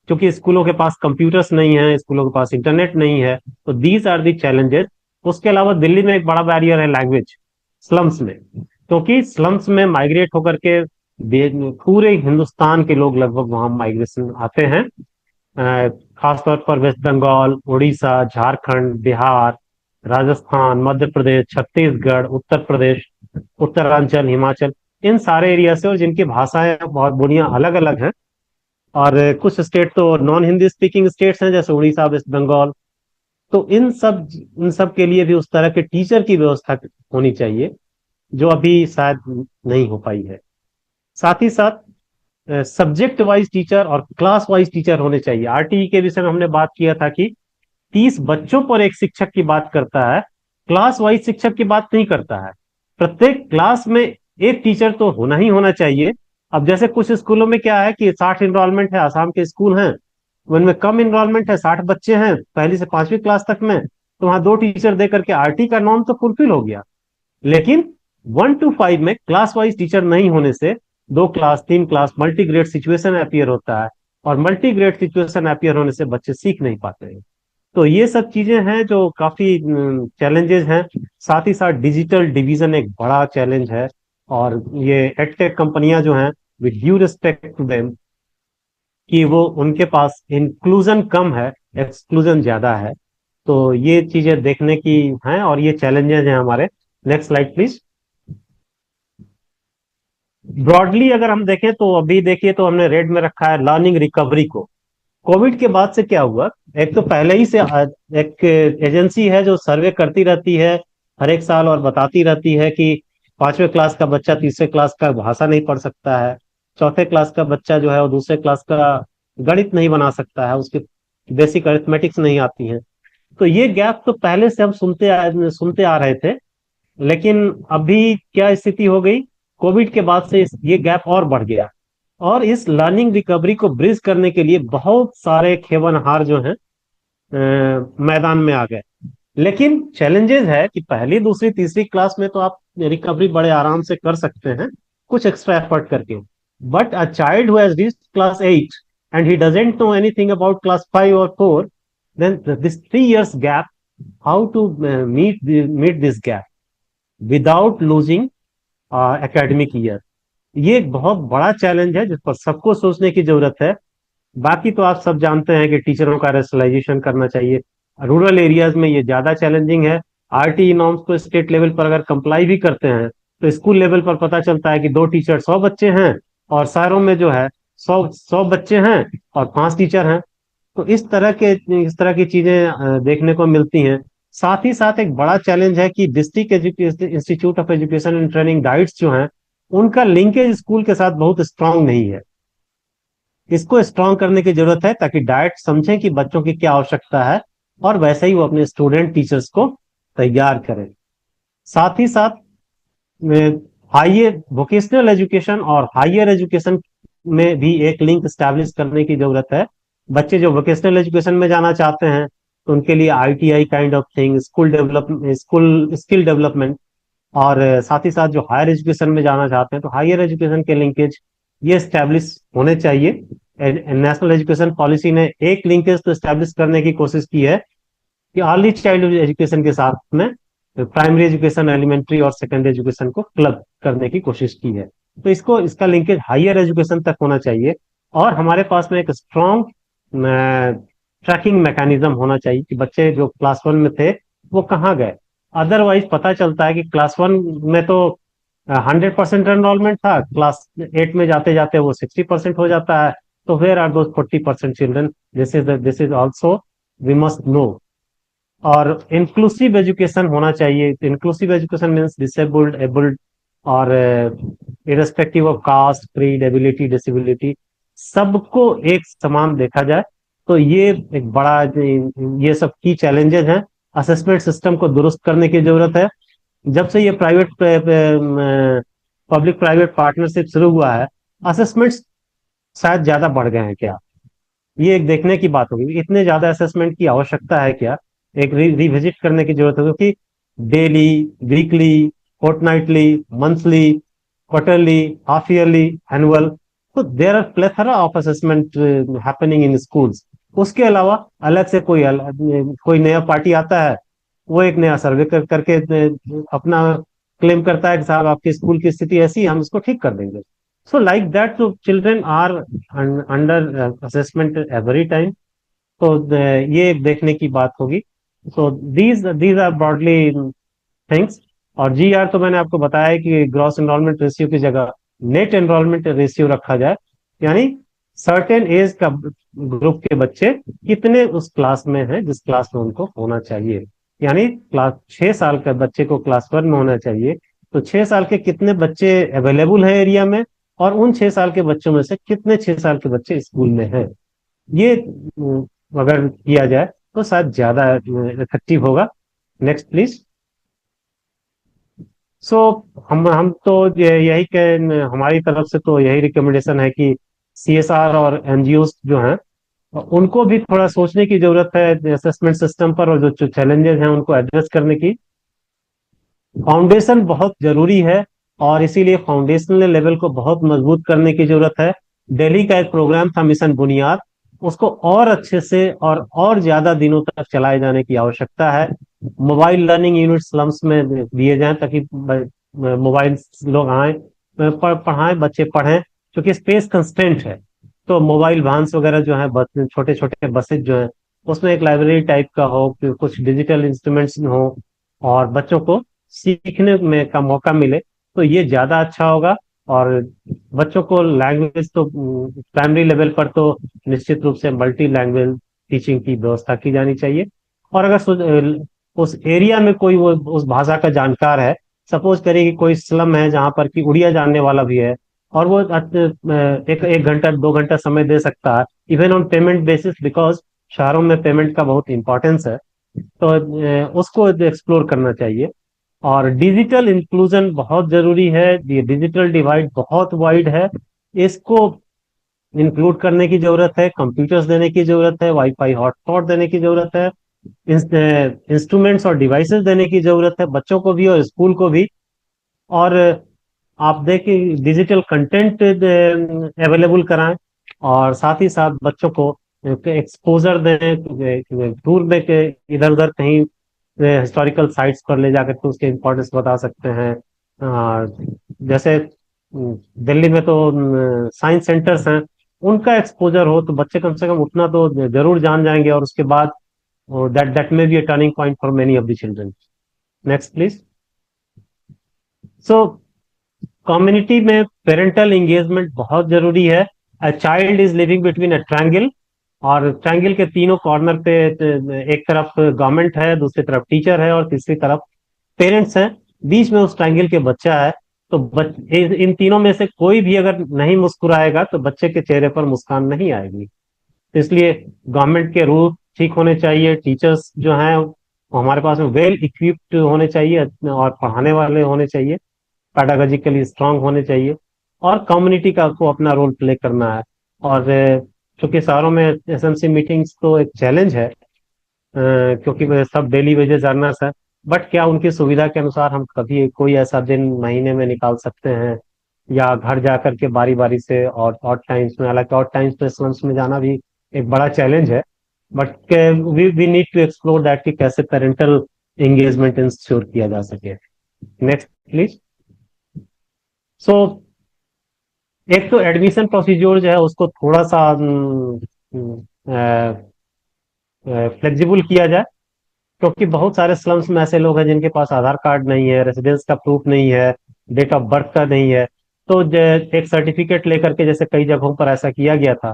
क्योंकि स्कूलों के पास कंप्यूटर्स नहीं है, स्कूलों के पास इंटरनेट नहीं है। तो दीज आर दी चैलेंजेस। उसके अलावा दिल्ली में एक बड़ा बैरियर है लैंग्वेज, स्लम्स में। क्योंकि स्लम्स में माइग्रेट होकर के पूरे हिंदुस्तान के लोग लगभग वहां माइग्रेशन आते हैं। खासतौर पर वेस्ट बंगाल, उड़ीसा, झारखंड, बिहार, राजस्थान, मध्य प्रदेश, छत्तीसगढ़, उत्तर प्रदेश, उत्तरांचल, हिमाचल, इन सारे एरिया से, और जिनकी भाषाएं बहुत बोलियां अलग अलग हैं। और कुछ स्टेट तो नॉन हिंदी स्पीकिंग स्टेट्स हैं, जैसे उड़ीसा, वेस्ट बंगाल। तो इन सब के लिए भी उस तरह के टीचर की व्यवस्था होनी चाहिए, जो अभी शायद नहीं हो पाई है। साथ ही साथ सब्जेक्ट वाइज टीचर और क्लास वाइज टीचर होने चाहिए। आरटीई के विषय में हमने बात किया था कि 30 बच्चों पर एक शिक्षक की बात करता है, क्लास वाइज शिक्षक की बात नहीं करता है। प्रत्येक क्लास में एक टीचर तो होना ही होना चाहिए। अब जैसे कुछ स्कूलों में क्या है कि 60 इनरोलमेंट है, आसाम के स्कूल हैं, उनमें कम इनरोलमेंट है, 60 बच्चे हैं पहली से 5वीं क्लास तक में, तो वहां 2 टीचर दे करके आरटी का नॉर्म तो फुलफिल हो गया। लेकिन 1 to 5 में क्लास वाइज टीचर नहीं होने से 2 class 3 class multigrade situation appear होता है, और मल्टीग्रेड सिचुएशन अपियर होने से बच्चे सीख नहीं पाते हैं। तो ये सब चीजें हैं जो काफी चैलेंजेस हैं। साथ ही साथ डिजिटल डिवीजन एक बड़ा चैलेंज है। और ये एडटेक कंपनियां जो हैं, with due respect to them, कि वो उनके पास इंक्लूजन कम है, एक्सक्लूजन ज्यादा है। तो ये चीजें देखने की हैं, और ये चैलेंजेस हैं हमारे। Next slide please. ब्रॉडली अगर हम देखें, तो अभी देखिए तो हमने रेड में रखा है लर्निंग रिकवरी को। कोविड के बाद से क्या हुआ, एक तो पहले ही से एक एजेंसी है जो सर्वे करती रहती है हर एक साल, और बताती रहती है कि 5वें क्लास का बच्चा तीसरे क्लास का भाषा नहीं पढ़ सकता है, चौथे क्लास का बच्चा जो है वो दूसरे क्लास का गणित नहीं बना सकता है, उसकी बेसिक अरिथमेटिक्स नहीं आती है। तो ये गैप तो पहले से हम सुनते आ रहे थे। लेकिन अभी क्या स्थिति हो गई, कोविड के बाद से ये गैप और बढ़ गया। और इस लर्निंग रिकवरी को ब्रिज करने के लिए बहुत सारे खेवनहार जो हैं मैदान में आ गए। लेकिन चैलेंजेस है कि पहली दूसरी तीसरी क्लास में तो आप रिकवरी बड़े आराम से कर सकते हैं, कुछ एक्स्ट्रा एफर्ट करके। But a child who has reached class 8 and he doesn't know anything about class 5 और 4, then this 3 years gap, how to meet this gap without losing academic year. ये एक बहुत बड़ा चैलेंज है जिस पर सबको सोचने की जरूरत है। बाकी तो आप सब जानते हैं कि टीचरों का रेशनलाइजेशन करना चाहिए। रूरल एरियाज में ये ज्यादा चैलेंजिंग है। आरटीई नॉर्म्स को स्टेट लेवल पर अगर कंप्लाई भी करते हैं तो स्कूल लेवल पर पता चलता है कि 2 टीचर 100 बच्चे हैं, और शहरों में जो है 100 100 बच्चे हैं और 5 टीचर हैं। तो इस तरह की चीजें देखने को मिलती हैं। साथ ही साथ एक बड़ा चैलेंज है कि district institute of education and training diets जो हैं, उनका लिंकेज स्कूल के साथ बहुत स्ट्रांग नहीं है। इसको स्ट्रांग करने की जरूरत है ताकि डाइट समझें कि बच्चों की क्या आवश्यकता है, और वैसे ही वो अपने स्टूडेंट टीचर्स को तैयार करें। साथ ही साथ हाइयर वोकेशनल एजुकेशन और हायर एजुकेशन में भी एक लिंक स्टैब्लिश करने की जरूरत है। बच्चे जो वोकेशनल एजुकेशन में जाना चाहते हैं तो उनके लिए ITI kind of thing, school skill development, और साथ ही साथ जो हायर एजुकेशन में जाना चाहते हैं तो हायर एजुकेशन के लिंकेज ये स्टैब्लिश होने चाहिए। नेशनल एजुकेशन पॉलिसी ने एक लिंकेज तो स्टैब्लिश करने की कोशिश की है कि अर्ली चाइल्ड एजुकेशन के साथ में प्राइमरी एजुकेशन, एलिमेंट्री और सेकेंडरी एजुकेशन को क्लब करने की कोशिश की है। तो इसका लिंकेज हायर एजुकेशन तक होना चाहिए, और हमारे पास में एक स्ट्रॉन्ग ट्रैकिंग मैकेनिज्म होना चाहिए कि बच्चे जो क्लास 1 में थे वो कहाँ गए। अदरवाइज पता चलता है कि क्लास 1 में तो 100% एनरोलमेंट था, क्लास 8 में जाते जाते वो 60% हो जाता है। तो where are those 40% children? This is also we must know. और इंक्लूसिव एजुकेशन होना चाहिए। Inclusive education means disabled, abled, और irrespective of caste, creed, ability, disability, सबको एक समान देखा जाए। तो ये एक बड़ा, ये सब की चैलेंजेस हैं। असेसमेंट सिस्टम को दुरुस्त करने की जरूरत है। जब से ये पब्लिक प्राइवेट पार्टनरशिप शुरू हुआ है, असेसमेंट्स शायद ज्यादा बढ़ गए हैं क्या, ये एक देखने की बात होगी। इतने ज्यादा असेसमेंट की आवश्यकता है क्या, एक रिविजिट करने की जरूरत है, क्योंकि daily, weekly, fortnightly, monthly, quarterly, half yearly, annual, तो there are plethora of assessment happening in schools. उसके अलावा अलग से कोई नया पार्टी आता है, वो एक नया सर्वे करके अपना क्लेम करता है कि साहब आपके स्कूल की स्थिति ऐसी है, हम इसको ठीक कर देंगे। सो लाइक दैट, तो children are under assessment every time. तो ये एक देखने की बात होगी। So these are broadly things. और जीआर तो मैंने आपको बताया है कि ग्रॉस एनरोलमेंट रेशियो की जगह नेट एनरोलमेंट रेशियो रखा जाए, यानी सर्टेन एज का ग्रुप के बच्चे कितने उस क्लास में हैं जिस क्लास में उनको होना चाहिए। यानी क्लास 6 साल के बच्चे को क्लास 1 में होना चाहिए, तो 6 साल के कितने बच्चे अवेलेबल है एरिया में, और उन 6 साल के बच्चों में से कितने 6 साल के बच्चे स्कूल में हैं, ये अगर किया जाए तो शायद ज्यादा इफेक्टिव होगा। Next please. सो हम तो यही हमारी तरफ से तो यही रिकमेंडेशन है कि सीएसआर और एनजीओ जो हैं उनको भी थोड़ा सोचने की जरूरत है असेसमेंट सिस्टम पर, और जो चैलेंजेस हैं उनको एड्रेस करने की। फाउंडेशन बहुत जरूरी है, और इसीलिए फाउंडेशनल लेवल को बहुत मजबूत करने की जरूरत है। दिल्ली का एक प्रोग्राम था मिशन बुनियाद, उसको और अच्छे से और ज्यादा दिनों तक चलाए जाने की आवश्यकता है। मोबाइल लर्निंग यूनिट स्लम्स में दिए जाएं ताकि मोबाइल लोग आए, पढ़ाएं, बच्चे पढ़ें, क्योंकि स्पेस कंस्ट्रेंट है। तो मोबाइल वैन्स वगैरह जो है, छोटे छोटे बसेज जो है, उसमें एक लाइब्रेरी टाइप का हो, कुछ डिजिटल इंस्ट्रूमेंट्स हो, और बच्चों को सीखने में का मौका मिले, तो ये ज्यादा अच्छा होगा। और बच्चों को लैंग्वेज तो प्राइमरी लेवल पर तो निश्चित रूप से मल्टी लैंग्वेज टीचिंग की व्यवस्था की जानी चाहिए। और अगर उस एरिया में कोई वो उस भाषा का जानकार है, सपोज करिए कि कोई स्लम है जहां पर कि उड़िया जानने वाला भी है, और वो एक एक घंटा 2 घंटा समय दे सकता है, even on payment basis, because शहरों में पेमेंट का बहुत इंपॉर्टेंस है। तो उसको एक्सप्लोर करना चाहिए। और डिजिटल इंक्लूजन बहुत जरूरी है। ये डिजिटल डिवाइड बहुत वाइड है, इसको इंक्लूड करने की जरूरत है। कंप्यूटर्स देने की जरूरत है, वाईफाई हॉटस्पॉट देने की जरूरत है, इंस्ट्रूमेंट्स और डिवाइसेस देने की जरूरत है, बच्चों को भी और स्कूल को भी। और आप देखें डिजिटल कंटेंट अवेलेबल कराएं, और साथ ही साथ बच्चों को एक्सपोजर दें, टूर में इधर उधर कहीं हिस्टोरिकल साइट्स पर ले जाकर के उसके इम्पोर्टेंस बता सकते हैं। जैसे दिल्ली में तो साइंस सेंटर्स हैं, उनका एक्सपोजर हो तो बच्चे कम से कम उतना तो जरूर जान जाएंगे, और उसके बाद that may be a turning point for many of the children. Next please. So community में पेरेंटल एंगेजमेंट बहुत जरूरी है। A child is living between a triangle, और ट्रायंगल के तीनों कॉर्नर पे एक तरफ गवर्नमेंट है, दूसरी तरफ टीचर है, और तीसरी तरफ पेरेंट्स हैं। बीच में उस ट्रायंगल के बच्चा है। तो इन तीनों में से कोई भी अगर नहीं मुस्कुराएगा तो बच्चे के चेहरे पर मुस्कान नहीं आएगी। तो इसलिए गवर्नमेंट के रूल ठीक होने चाहिए, टीचर्स जो हैं वो हमारे पास में वेल इक्विप्ड होने चाहिए, और पढ़ाने वाले होने चाहिए, पैडागोजिकली स्ट्रांग होने चाहिए, और कम्युनिटी का को अपना रोल प्ले करना है। और चूंकि शहरों में एसएमसी मीटिंग्स तो एक चैलेंज है, क्योंकि वे सब डेली वेजेस अर्नर्स है। बट क्या उनकी सुविधा के अनुसार हम कभी कोई ऐसा दिन महीने में निकाल सकते हैं, या घर जा करके बारी बारी से, और ऑड टाइम्स में, हालांकि ऑड टाइम्स पे स्लम्स में जाना भी एक बड़ा चैलेंज है। But we need to explore that कि कैसे पेरेंटल एंगेजमेंट इंश्योर किया जा सके। Next please. सो एक तो एडमिशन प्रोसीजर जो है उसको थोड़ा सा फ्लेक्सिबल किया जाए, क्योंकि बहुत सारे स्लम्स में ऐसे लोग हैं जिनके पास आधार कार्ड नहीं है, रेसिडेंस का प्रूफ नहीं है, डेट ऑफ बर्थ का नहीं है। तो एक सर्टिफिकेट लेकर के, जैसे कई जगहों पर ऐसा किया गया था,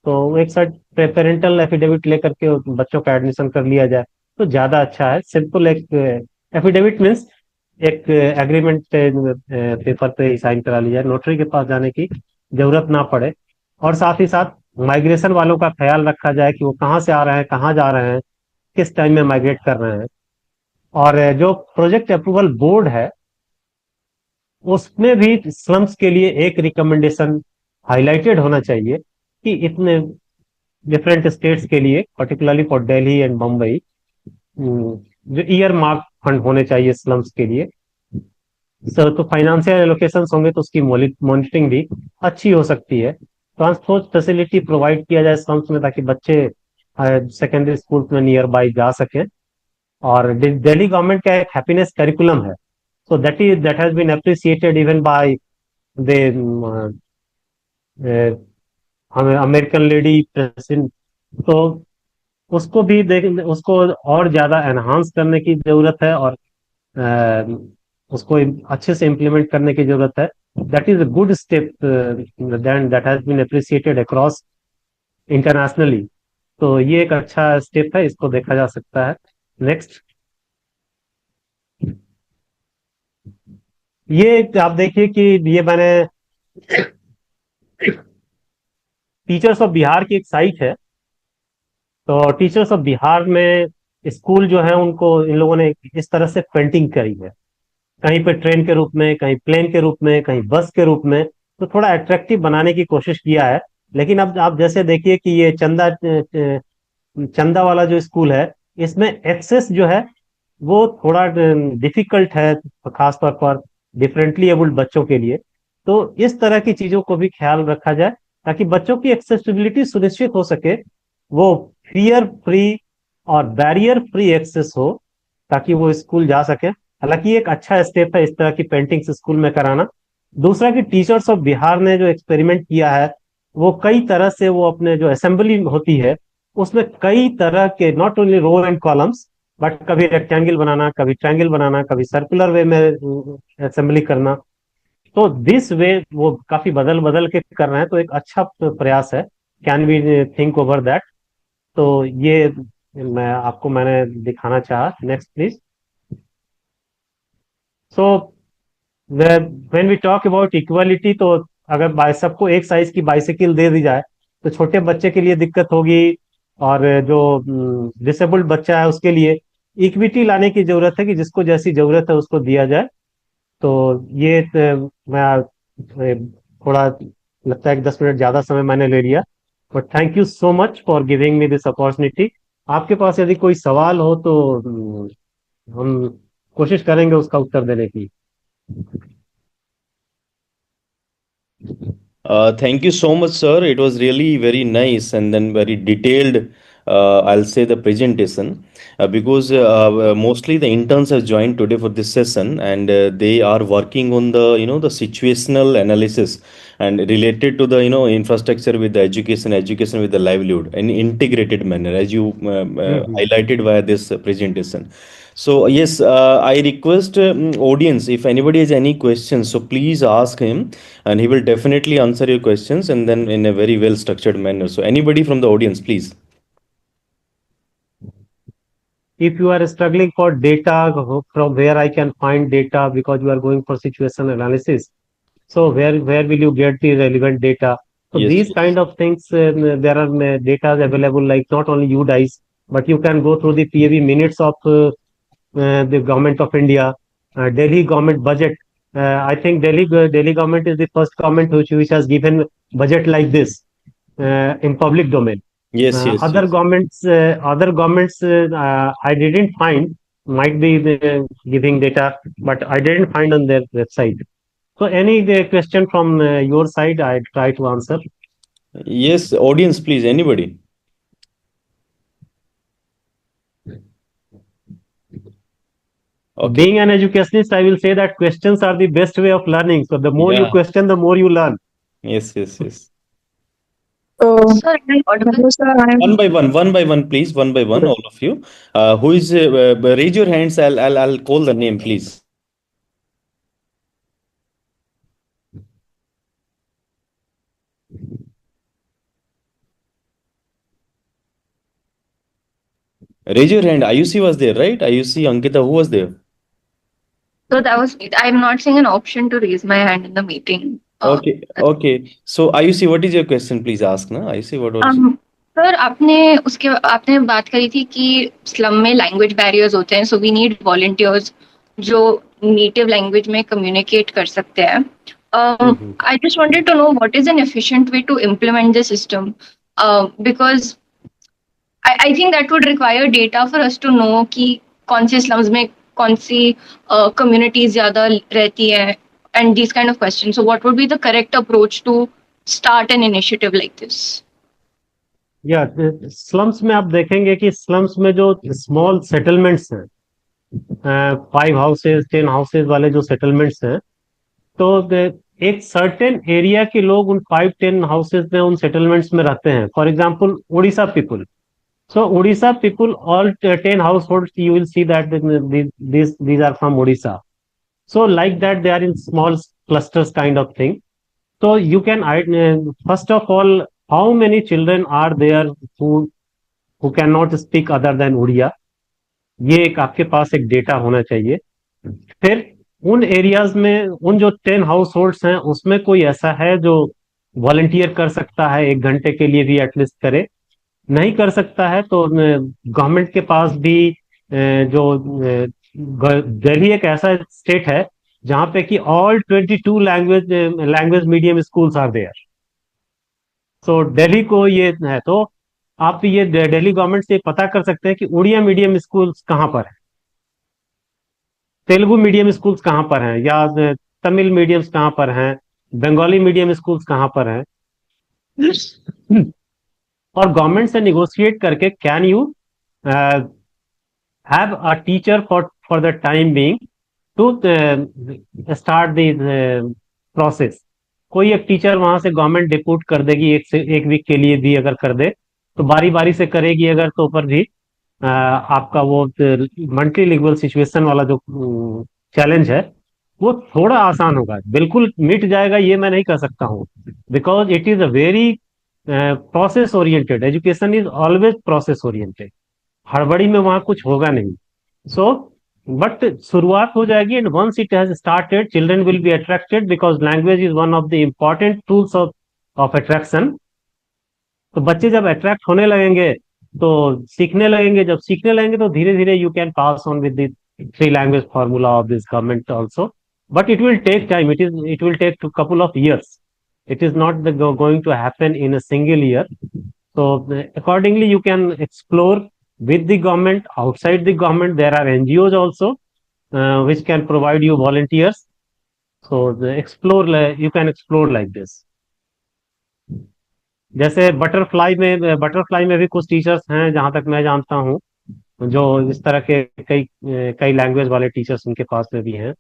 तो एक पेरेंटल एफिडेविट लेकर के बच्चों का एडमिशन कर लिया जाए तो ज्यादा अच्छा है। सिंपल एक एफिडेविट मीन्स एक एग्रीमेंट पेपर पे साइन करा लिया जाए, नोटरी के पास जाने की जरूरत ना पड़े। और साथ ही साथ माइग्रेशन वालों का ख्याल रखा जाए कि वो कहाँ से आ रहे हैं, कहाँ जा रहे हैं, किस टाइम में माइग्रेट कर रहे हैं। और जो प्रोजेक्ट अप्रूवल बोर्ड है उसमें भी स्लम्स के लिए एक रिकमेंडेशन हाईलाइटेड होना चाहिए कि इतने डिफरेंट स्टेट्स के लिए, particularly for Delhi and Mumbai, जो ईयर मार्क फंड होने चाहिए स्लम्स के लिए। सर, तो फाइनेंशियल एलोकेशन होंगे तो उसकी मॉनिटरिंग भी अच्छी हो सकती है। ट्रांसपोर्ट फैसिलिटी प्रोवाइड किया जाए स्लम्स में, ताकि बच्चे सेकेंडरी स्कूल में नियर बाई जा सकें। और दिल्ली गवर्नमेंट का एक हैप्पीनेस करिकुलम है, so that has been appreciated even by the American lady president. तो उसको भी देख, उसको और ज्यादा एनहांस करने की जरूरत है, और उसको अच्छे से इम्प्लीमेंट करने की जरूरत है। That is a good step then that has been appreciated across internationally. तो ये एक अच्छा स्टेप है, इसको देखा जा सकता है। नेक्स्ट। ये आप देखिए कि ये मैंने टीचर्स ऑफ बिहार की एक साइट है। तो टीचर्स ऑफ बिहार में स्कूल जो है उनको इन लोगों ने इस तरह से पेंटिंग करी है, कहीं पे ट्रेन के रूप में, कहीं प्लेन के रूप में, कहीं बस के रूप में। तो थोड़ा अट्रैक्टिव बनाने की कोशिश किया है। लेकिन अब आप जैसे देखिए कि ये चंदा वाला जो स्कूल है, इसमें एक्सेस जो है वो थोड़ा डिफिकल्ट है, खासतौर पर डिफरेंटली एबल्ड बच्चों के लिए। तो इस तरह की चीजों को भी ख्याल रखा जाए, ताकि बच्चों की एक्सेसिबिलिटी सुनिश्चित हो सके, वो फियर फ्री और बैरियर फ्री एक्सेस हो, ताकि वो स्कूल जा सके। हालांकि एक अच्छा स्टेप है इस तरह की पेंटिंग्स स्कूल में कराना। दूसरा कि टीचर्स ऑफ बिहार ने जो एक्सपेरिमेंट किया है, वो कई तरह से, वो अपने जो असेंबली होती है उसमें कई तरह के, not only row and columns, but कभी रेक्टेंगल बनाना, कभी ट्रायंगल बनाना, कभी सर्कुलर वे में असेंबली करना। तो दिस वे वो काफी बदल बदल के कर रहे हैं, तो एक अच्छा प्रयास है। Can we think over that. तो ये मैंने दिखाना चाहा। Next please. So when we talk about equality, तो अगर सबको एक साइज की बाइसिकल दे दी जाए तो छोटे बच्चे के लिए दिक्कत होगी, और जो डिसेबल्ड बच्चा है उसके लिए इक्विटी लाने की जरूरत है, कि जिसको जैसी जरूरत है उसको दिया जाए। तो ये मैं थोड़ा, लगता है कि 10 मिनट ज्यादा समय मैंने ले लिया, but thank you so much for giving me this opportunity. आपके पास यदि कोई सवाल हो तो हम कोशिश करेंगे उसका उत्तर देने की। Thank you so much, sir. It was really very nice and then very detailed I'll say the presentation, because mostly the interns have joined today for this session, and they are working on the the situational analysis and related to the infrastructure with the education with the livelihood in integrated manner, as you Mhm. highlighted via this presentation. So yes, I request audience, if anybody has any questions, so please ask him, and he will definitely answer your questions, and then in a very well structured manner. So anybody from the audience, please. If you are struggling for data, from where I can find data because you are going for situation analysis. So where will you get the relevant data? So Yes, these kind yes. of things, there are data available, like not only UDICE, but you can go through the PAV minutes of the government of India, Delhi government budget. I think Delhi government is the first government which has given budget like this in public domain. Yes, yes, yes. Other governments, I didn't find. Might be giving data, but I didn't find on their website. So, any question from your side, I try to answer. Yes, audience, please, anybody. Okay. Being an educationist, I will say that questions are the best way of learning. So, the more you Yeah. question, the more you learn. Yes, yes, yes. Sir, am I audible? Hello, sir. One by one, please, one by one, all of you. Who is? Raise your hands. I'll call the name, please. Raise your hand. Ayushi was there, right? Ayushi, Ankita, who was there? So that was it. I'm not seeing an option to raise my hand in the meeting. Okay, okay. So Ayushi, what is your question? Please ask, na. Ayushi, what was? Sir आपने बात करी थी कि slum में language barriers होते हैं, so we need volunteers जो native language में कम्युनिकेट कर सकते हैं. Mhm. I just wanted to know what is an efficient way to implement the system, because I think that would require data for us to know कि कौन से slums में कौन सी communities ज़्यादा रहती है, and these kind of questions. So what would be the correct approach to start an initiative like this? या slums में आप देखेंगे कि स्लम्स में जो स्मॉल सेटलमेंट्स हैं, 5 हाउसेज 10 हाउसेज वाले जो सेटलमेंट्स हैं, तो एक सर्टेन एरिया के लोग उन 5-10 हाउसेज में उन सेटलमेंट्स में रहते हैं. For example Orissa people. So Odisha people, all 10 households, you will see that these are from Odisha. So like that, they are in small clusters kind of thing. So you can first of all, how many children are there who cannot speak other than Odia? ये एक आपके पास एक data होना चाहिए. फिर उन areas में उन जो 10 हाउस होल्ड्स हैं उसमें कोई ऐसा है जो वॉलंटियर कर सकता है, 1 घंटे के लिए भी एटलीस्ट करे. नहीं कर सकता है तो गवर्नमेंट के पास भी जो दिल्ली एक ऐसा स्टेट है जहां पे कि all 22 language medium schools are there. So Delhi को ये है, तो आप ये दिल्ली गवर्नमेंट से पता कर सकते हैं कि उड़िया मीडियम स्कूल्स कहाँ पर है, तेलुगु मीडियम स्कूल्स कहाँ पर हैं, या तमिल मीडियम्स कहाँ पर हैं, बंगाली मीडियम स्कूल्स कहाँ पर हैं. और गवर्नमेंट से निगोशिएट करके can you have a teacher for the time being to start the process. कोई एक टीचर वहां से गवर्नमेंट डिप्यूट कर देगी, एक वीक के लिए भी अगर कर दे तो बारी बारी से करेगी अगर, तो ऊपर भी आपका वो मंथली लीगल सिचुएशन वाला जो चैलेंज है वो थोड़ा आसान होगा. बिल्कुल मिट जाएगा ये मैं नहीं कह सकता हूँ, because it is a very process oriented. Education is always process oriented. हड़बड़ी में वहां कुछ होगा नहीं. सो बट शुरुआत हो जाएगी, and once it has started children will be attracted because language is one of the important tools of attraction. तो बच्चे जब अट्रैक्ट होने लगेंगे तो सीखने लगेंगे. जब सीखने लगेंगे तो धीरे धीरे you can pass on with the 3 language formula of this government also. But it will take time. It will take couple of years. It is not going to happen in a single year. So accordingly, you can explore with the government. Outside the government, there are NGOs also which can provide you volunteers. So you can explore like this. जैसे butterfly में भी कुछ teachers हैं जहां तक मैं जानता हूँ, जो इस तरह के कई लैंग्वेज वाले टीचर्स उनके पास में भी हैं।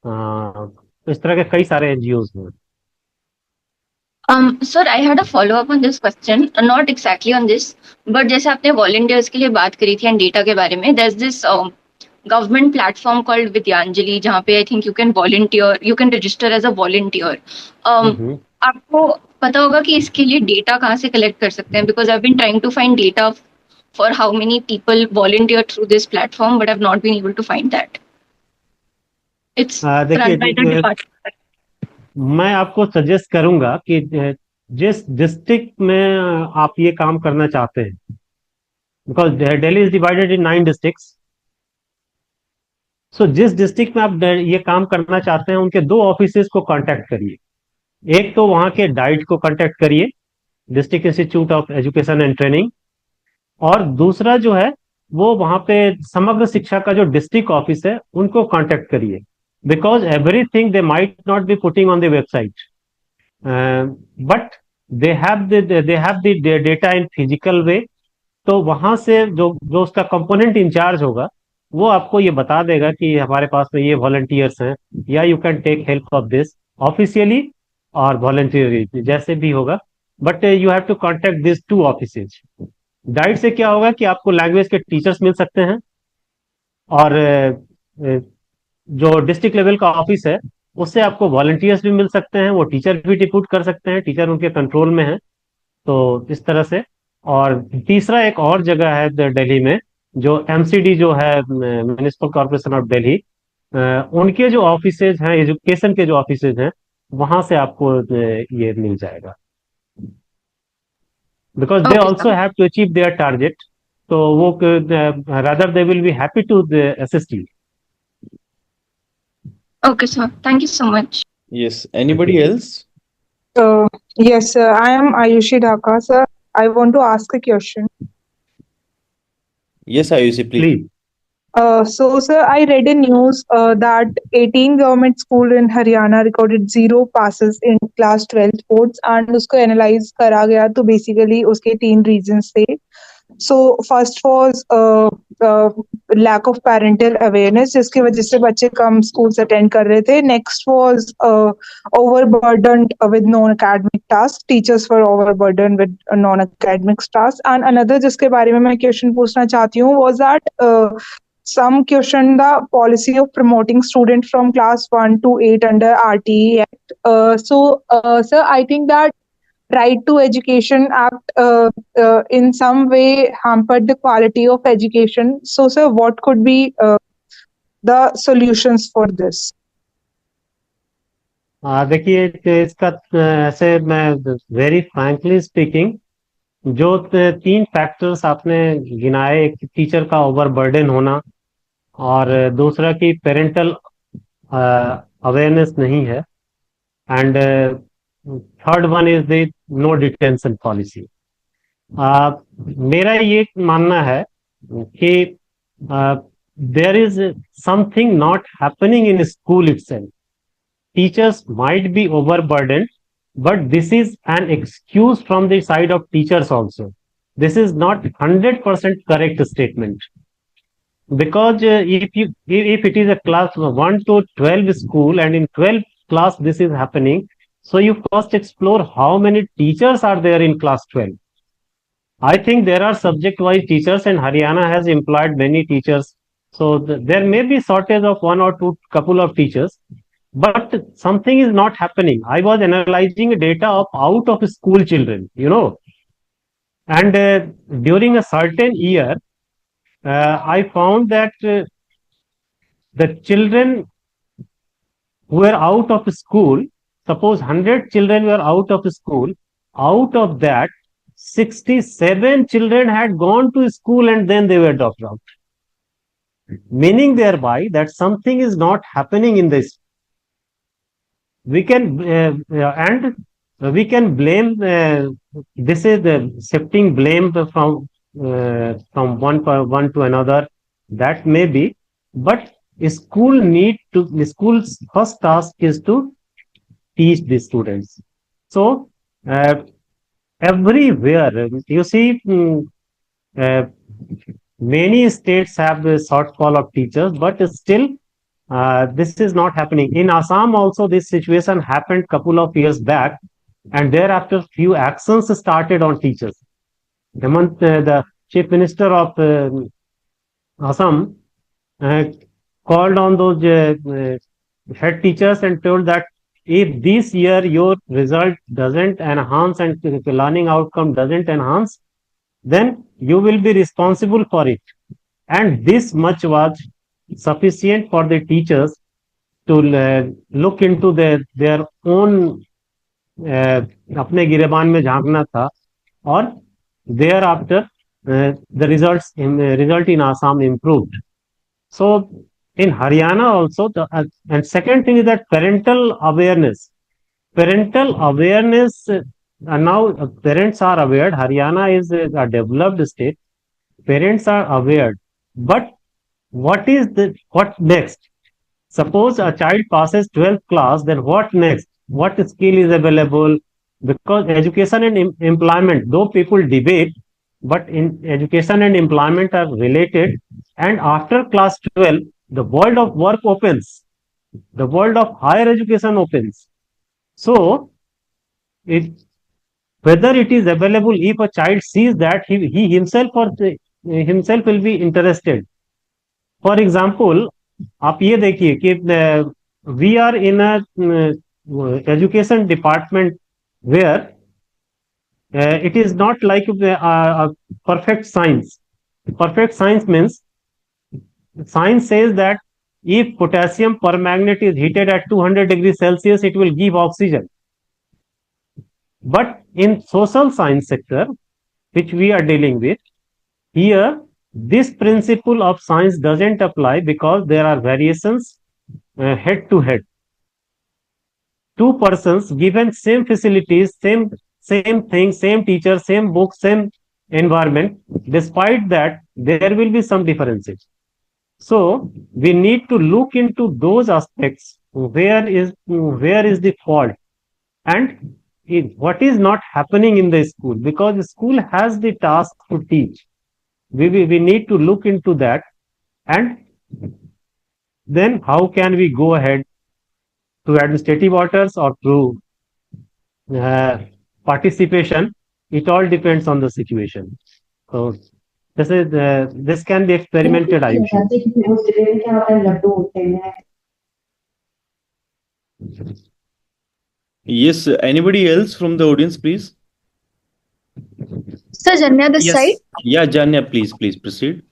तो इस तरह के कई सारे एनजीओज हैं। Sir, I had a follow-up on this question, not exactly on this, but जैसे आपने volunteers के लिए बात करी थी and data के बारे में, there's this government platform called Vidyanjali जहाँ पे I think you can volunteer, you can register as a volunteer. हम्म। आपको पता होगा कि इसके लिए data कहाँ से collect कर सकते हैं? Because I've been trying to find data for how many people volunteer through this platform, but I've not been able to find that. It's देखिए, run by the department. मैं आपको सजेस्ट करूंगा कि जिस डिस्ट्रिक्ट में आप ये काम करना चाहते हैं, because Delhi is divided in 9 districts. So जिस डिस्ट्रिक्ट में आप ये काम करना चाहते हैं उनके 2 ऑफिसेज को कांटेक्ट करिए। एक तो वहां के डाइट को कांटेक्ट करिए, district institute of education and training, और दूसरा जो है वो वहां पे समग्र शिक्षा का जो डिस्ट्रिक्ट ऑफिस है उनको कांटेक्ट करिए, because everything they might not be putting on the website, but they have the data in physical way. तो वहां से जो जो उसका कंपोनेंट इंचार्ज होगा वो आपको ये बता देगा कि हमारे पास में ये वॉलंटियर्स हैं, या you can take help of this officially और वॉलंटियरली, जैसे भी होगा। But you have to contact this 2 offices. DIET से क्या होगा कि आपको लैंग्वेज के टीचर्स मिल सकते हैं, और जो डिस्ट्रिक्ट लेवल का ऑफिस है उससे आपको वॉलंटियर्स भी मिल सकते हैं, वो टीचर भी डिप्यूट कर सकते हैं, टीचर उनके कंट्रोल में है। तो इस तरह से। और तीसरा एक और जगह है दिल्ली में, जो एमसीडी जो है, म्युनिसिपल कॉर्पोरेशन ऑफ दिल्ली, उनके जो ऑफिसेज हैं, एजुकेशन के जो ऑफिसेज हैं, वहां से आपको ये मिल जाएगा, because they Okay, also sir. Have to achieve their target. तो वो rather they will be happy to assist you. Okay, sir. Thank you so much. Yes. Anybody else? Yes, sir. I am Ayushi Dhaka, sir. I want to ask a question. Yes, Ayushi, please. Please. So, sir, I read in news that 18 government school in Haryana recorded 0 passes in class 12 boards, and उसको analyze करा गया, तो basically उसके 3 reasons थे. So, first was lack of parental awareness, जिसकी वजह से बच्चे कम schools attend कर रहे थे. Next was overburdened with non-academic tasks. Teachers were overburdened with non-academic tasks. And another जिसके बारे में मैं question पूछना चाहती हूँ was that some question the policy of promoting student from class 1 to 8 under RTE Act. Sir, I think that Right to Education Act in some way hampered the quality of education. So, sir, what could be the solutions for this? देखिए, इसका ऐसे मैं very frankly speaking, जो 3 factors आपने गिनाए, एक teacher का overburden होना, और दूसरा कि पेरेंटल अवेयरनेस नहीं है, and third one is the no detention policy. मेरा ये मानना है कि there is something not happening in school itself. Teachers might be overburden, but this is an excuse from the side of teachers also. This is not 100% correct statement, because if it is a class 1 to 12 school and in 12 class this is happening, so you first explore how many teachers are there in class 12. I think there are subject wise teachers, and Haryana has employed many teachers, so there may be shortage of 1 or 2 couple of teachers, but something is not happening. I was analyzing data of out of school children, and during a certain year, I found that the children who were out of school, suppose 100 children were out of school, out of that 67 children had gone to school and then they were dropped out, meaning thereby that something is not happening in this. We can and we can blame, this is the shifting blame from one to another, that may be, but school's first task is to teach the students. So everywhere. You see, uh, many states have a shortfall of teachers, but still, this is not happening. In Assam, also, this situation happened couple of years back, and thereafter, few actions started on teachers. The chief minister of Assam uh, called on those head teachers and told that if this year your result doesn't enhance and the learning outcome doesn't enhance, then you will be responsible for it. And this much was sufficient for the teachers to look into their own अपने गिरेबान में झांकना था और thereafter the result in Assam improved. So in Haryana also, and second thing is that parental awareness. Parental awareness, now parents are aware. Haryana is a developed state. Parents are aware. But what next? Suppose a child passes 12th class, then what next? What skill is available? Because education and employment, though people debate, but in education and employment are related. And after class 12, the world of work opens, the world of higher education opens. So, whether it is available, if a child sees that he himself or himself will be interested. For example, आप ये देखिए कि we are in a education department where it is not like a perfect science. Perfect science means science says that if potassium permanganate is heated at 200 degrees Celsius, it will give oxygen. But in social science sector, which we are dealing with, here this principle of science doesn't apply because there are variations head to head. Two persons given same facilities, same thing, same teacher, same book, same environment. Despite that, there will be some differences. So we need to look into those aspects. Where is the fault, and what is not happening in the school? Because the school has the task to teach. We need to look into that, and then how can we go ahead to administrative orders or through participation? It all depends on the situation. So this can be experimented, I Yes, anybody else from the audience, please? So, Janya, this side. Yeah, Janya, please proceed.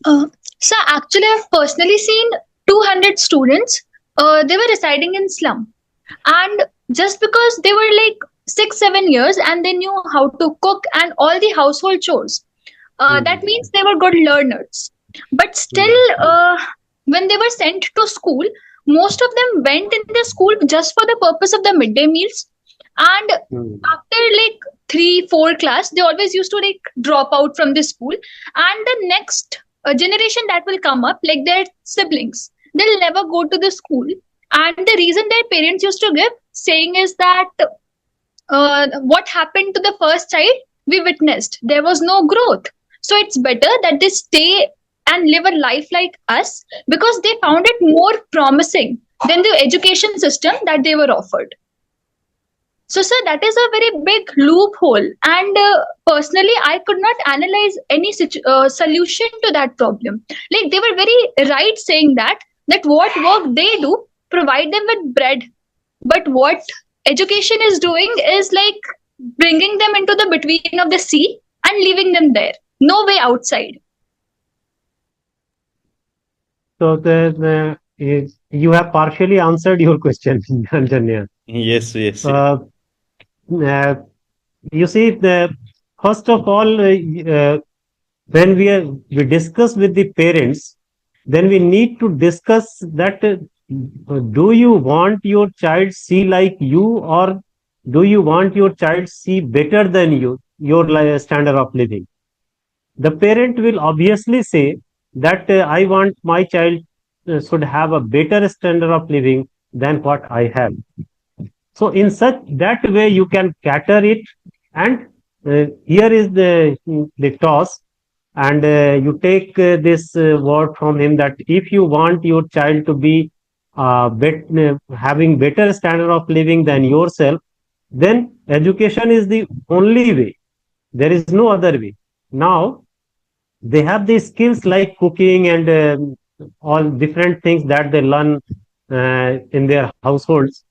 So, actually, I've personally seen 200 students. They were residing in slum, and just because they were like 6-7 years and they knew how to cook and all the household chores, that means they were good learners. But still, when they were sent to school, most of them went in the school just for the purpose of the midday meals. And after like 3-4 class, they always used to like drop out from the school. And the next generation that will come up, like their siblings, they'll never go to the school. And the reason their parents used to give saying is that what happened to the first child, we witnessed. There was no growth. So it's better that they stay and live a life like us because they found it more promising than the education system that they were offered. So, sir, that is a very big loophole. And personally, I could not analyze any solution to that problem. Like they were very right saying that what work they do, provide them with bread. But what education is doing is like bringing them into the between of the sea and leaving them there. No way outside. So you have partially answered your question, Janya. Yes. You see, first of all, when we discuss with the parents, then we need to discuss that do you want your child see like you, or do you want your child see better than you, your standard of living? The parent will obviously say that I want my child should have a better standard of living than what I have. So in such that way, you can cater it And here is the toss, and you take this word from him that if you want your child to be having better standard of living than yourself, then education is the only way. There is no other way. Now they have these skills like cooking and all different things that they learn in their households.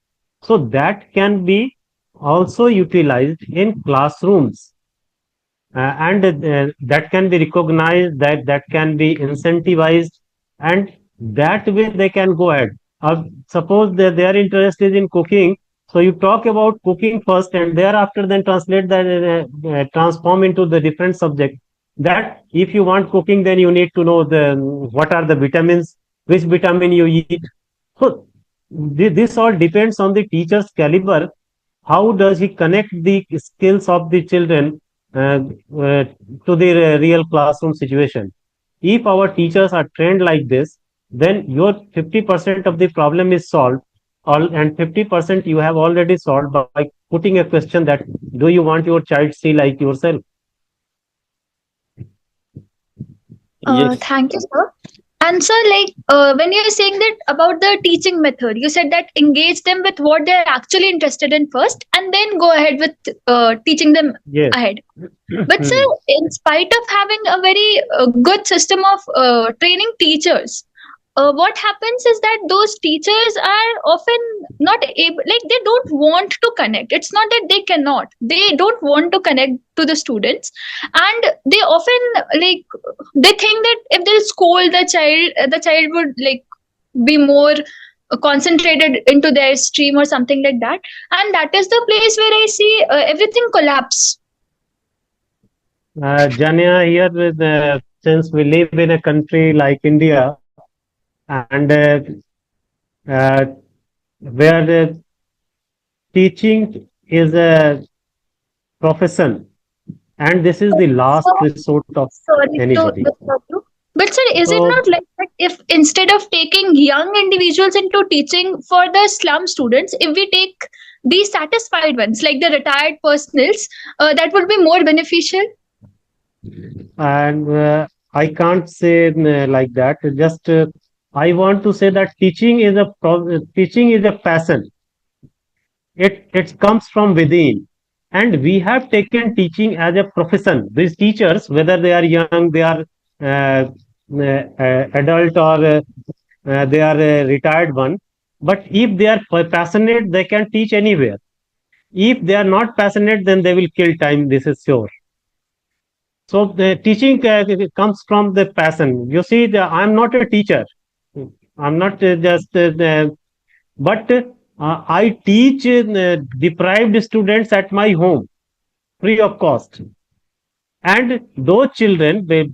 So that can be also utilized in classrooms, and that can be recognized, that can be incentivized, and that way they can go ahead. Suppose that their interest is in cooking, so you talk about cooking first, and thereafter then translate that, transform into the different subject. That if you want cooking, then you need to know what are the vitamins, which vitamin you eat. So this all depends on the teacher's caliber. How does he connect the skills of the children uh, uh, to the real classroom situation? If our teachers are trained like this, then your 50% of the problem is solved, and 50% you have already solved by putting a question that, do you want your child to see like yourself? Yes. Thank you, sir. And sir, like when you're saying that about the teaching method, you said that engage them with what they're actually interested in first, and then go ahead with teaching them Yes. ahead. But sir, in spite of having a very good system of training teachers, what happens is that those teachers are often not able, like they don't want to connect. It's not that they cannot, they don't want to connect to the students, and they often, like, they think that if they'll scold the child would like be more concentrated into their stream or something like that, and that is the place where I see everything collapse. Jania, here since we live in a country like India, and uh, where the teaching is a profession, and this is the last So, resort of sorry to anybody. disturb you. But sir, is it So not like that if instead of taking young individuals into teaching for the slum students, if we take the satisfied ones, like the retired personals, that would be more beneficial? and I can't say like that. Just I want to say that teaching is a passion. It comes from within, and we have taken teaching as a profession. These teachers, whether they are young, they are adult, or they are a retired one, but if they are passionate, they can teach anywhere. If they are not passionate, then they will kill time. This is sure. So the teaching comes from the passion. You see, I'm not a teacher. I'm not just, but I teach deprived students at my home free of cost. And those children, they,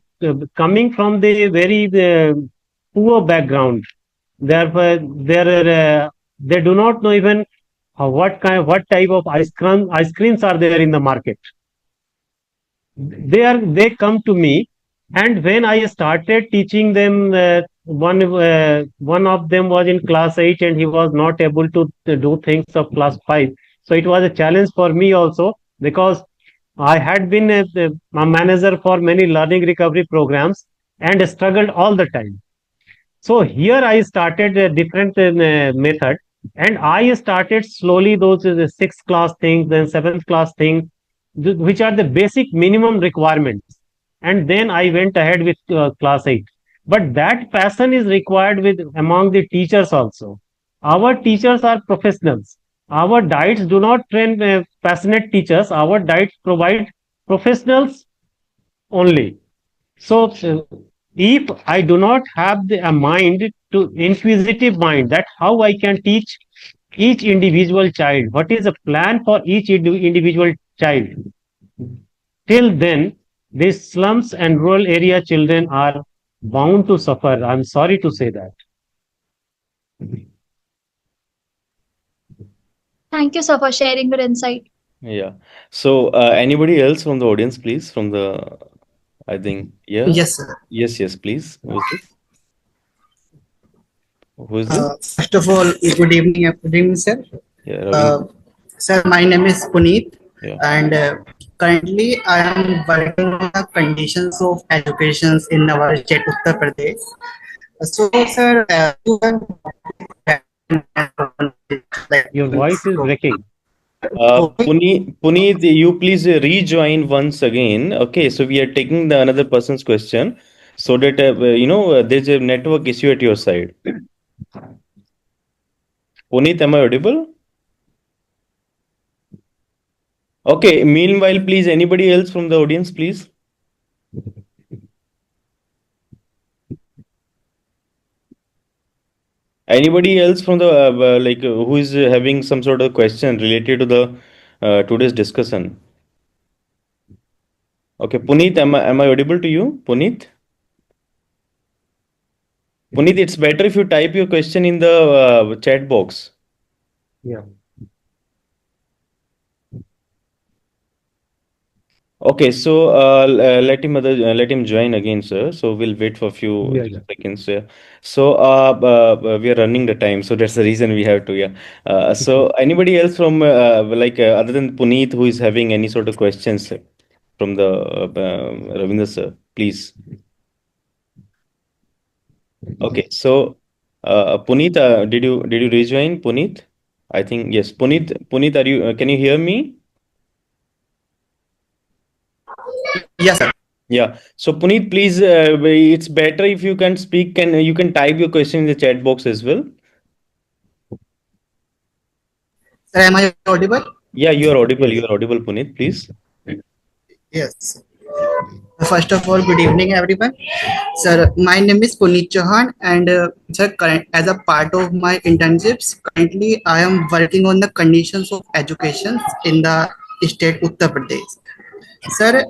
coming from the very poor background, they do not know even what type of ice creams are there in the market. They come to me, and when I started teaching them, one of them was in class 8, and he was not able to do things of class 5. So it was a challenge for me also, because I had been a manager for many learning recovery programs and struggled all the time. So here I started a different method, and I started slowly those sixth class things, then seventh class things, which are the basic minimum requirements. And then I went ahead with class 8. But that passion is required with among the teachers also. Our teachers are professionals. Our diets do not train passionate teachers. Our diets provide professionals only. So if I do not have a mind to inquisitive mind, that how I can teach each individual child, what is a plan for each individual child, till then these slums and rural area children are bound to suffer. I'm sorry to say that. Thank you, sir, for sharing your insight. Yeah. So, anybody else from the audience, please? From the, I think, yeah. Yes, sir. Yes, please. Who's this? Who is this? First of all, good evening, sir. Yeah, Ravi. Sir, my name is Puneet. Yeah. And currently I am working on the conditions of education in our state Uttar Pradesh. So, sir, you have Your voice is breaking. Puneet, you please rejoin once again. Okay, so we are taking another person's question so that there's a network issue at your side. Puneet, am I audible? Okay, meanwhile, please, anybody else from the audience, please? Anybody else from the who is having some sort of question related to the today's discussion? Okay, Puneet, am I audible to you? Puneet? Puneet, it's better if you type your question in the chat box. Yeah. Okay, so let him join again, sir. So we'll wait for a few Yeah. seconds. Yeah. So we are running the time, so that's the reason we have to. Yeah. So anybody else from other than Puneet who is having any sort of questions from the Ravinder sir, please. Okay, so Puneet, did you rejoin Puneet? I think yes. Puneet, are you? Can you hear me? yes, sir. Yeah. So Puneet, please, it's better if you can speak and you can type your question in the chat box as well. Sir, am I audible? Yeah, you are audible. Yes. You are audible, Puneet. Please. Yes. First of all, good evening, everyone. Sir, my name is Puneet Chauhan, and sir, as a part of my internships, currently I am working on the conditions of education in the state Uttar Pradesh. Sir,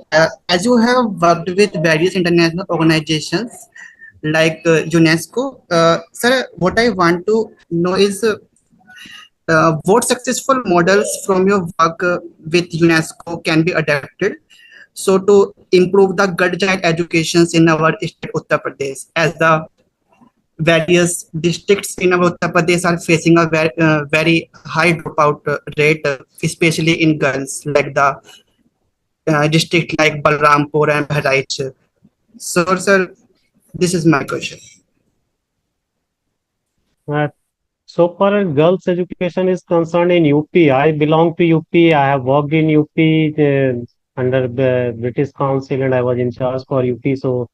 as you have worked with various international organizations like UNESCO, sir, what I want to know is what successful models from your work with UNESCO can be adapted so to improve the gut giant educations in our state Uttar Pradesh, as the various districts in our Uttar Pradesh are facing a very high dropout rate, especially in girls, like the district like Balrampur and Bahraich. So, sir, this is my question. Uh, so far as girls' education is concerned in UP, I belong to UP. I have worked in UP under the British Council, and I was in charge for UP. So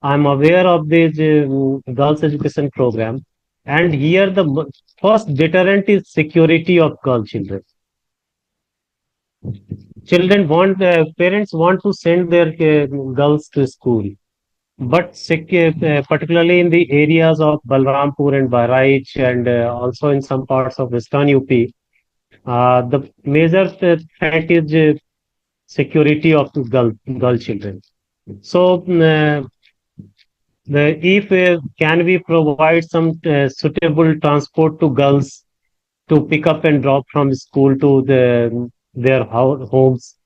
I'm aware of this girls' education program. And here the first deterrent is security of girl children. Parents want to send their girls to school, but particularly in the areas of Balrampur and Bahraich and also in some parts of Western UP, the major threat is security of the girl children. So, if can we provide some suitable transport to girls to pick up and drop from school to their homes,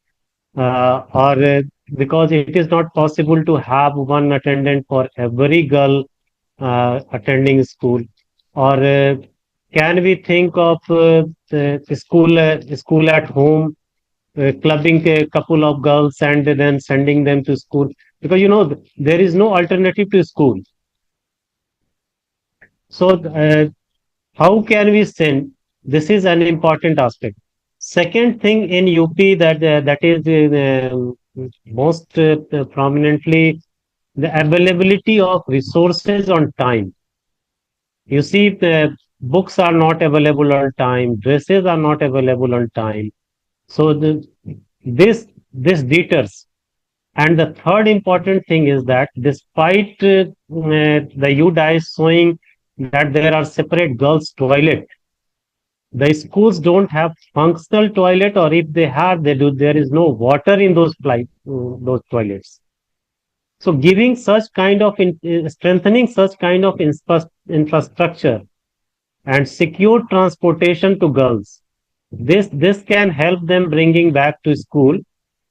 or because it is not possible to have one attendant for every girl attending school, or can we think of the school at home, clubbing a couple of girls and then sending them to school, because there is no alternative to school. So how can we send? This is an important aspect. Second thing in UP that is most prominently the availability of resources on time. You see, the books are not available on time, dresses are not available on time. So this deters. And the third important thing is that despite the UDI showing that there are separate girls' toilet, the schools don't have functional toilet, or if they have, there is no water in those toilets. So giving such kind of strengthening such kind of infrastructure and secure transportation to girls, this can help them bringing back to school.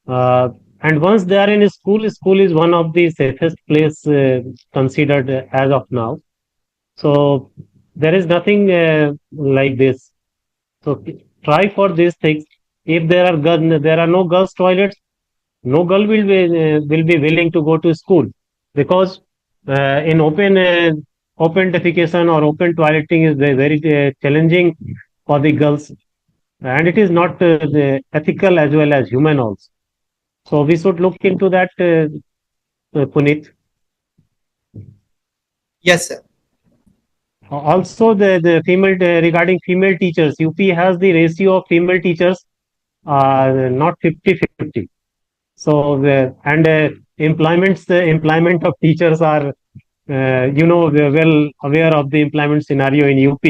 And once they are in school is one of the safest place considered as of now. So there is nothing like this. So try for these things. If there are no girls' toilets, no girl will be willing to go to school, because in open defecation or open toileting is very challenging for the girls, and it is not ethical as well as human also. So we should look into that, Puneet. Yes, sir. Also, the female regarding female teachers, UP has the ratio of female teachers not 50-50. So the employment of teachers are, we're well aware of the employment scenario in UP.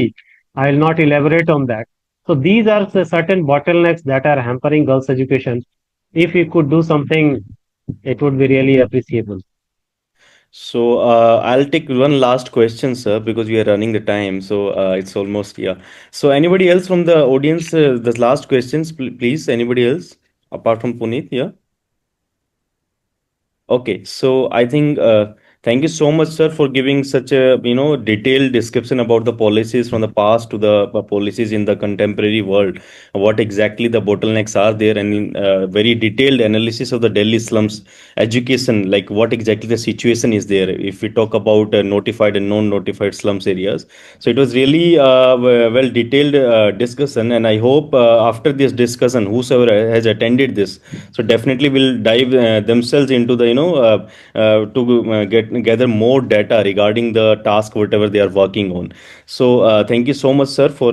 I will not elaborate on that. So these are the certain bottlenecks that are hampering girls' education. If we could do something, it would be really appreciable. So I'll take one last question, sir, because we are running the time. So it's almost, yeah. So anybody else from the audience, the last questions, please. Anybody else apart from Puneet? Yeah. Okay, so I think thank you so much, sir, for giving such a detailed description about the policies from the past to the policies in the contemporary world. What exactly the bottlenecks are there, and in very detailed analysis of the Delhi slums education, like what exactly the situation is there. If we talk about notified and non-notified slums areas, so it was really well detailed discussion, and I hope after this discussion, whosoever has attended this, so definitely will dive themselves into the to gather more data regarding the task whatever they are working on. So thank you so much, sir, for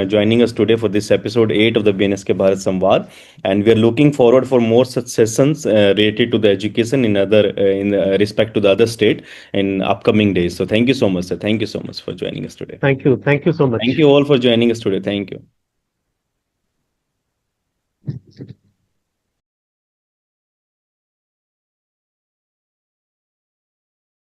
joining us today for this episode 8 of the BNSK Bharat Samvad, and we are looking forward for more such sessions related to the education in other in respect to the other state in upcoming days. So thank you so much, sir. Thank you so much for joining us today. Thank you. Thank you so much. Thank you all for joining us today. Thank you.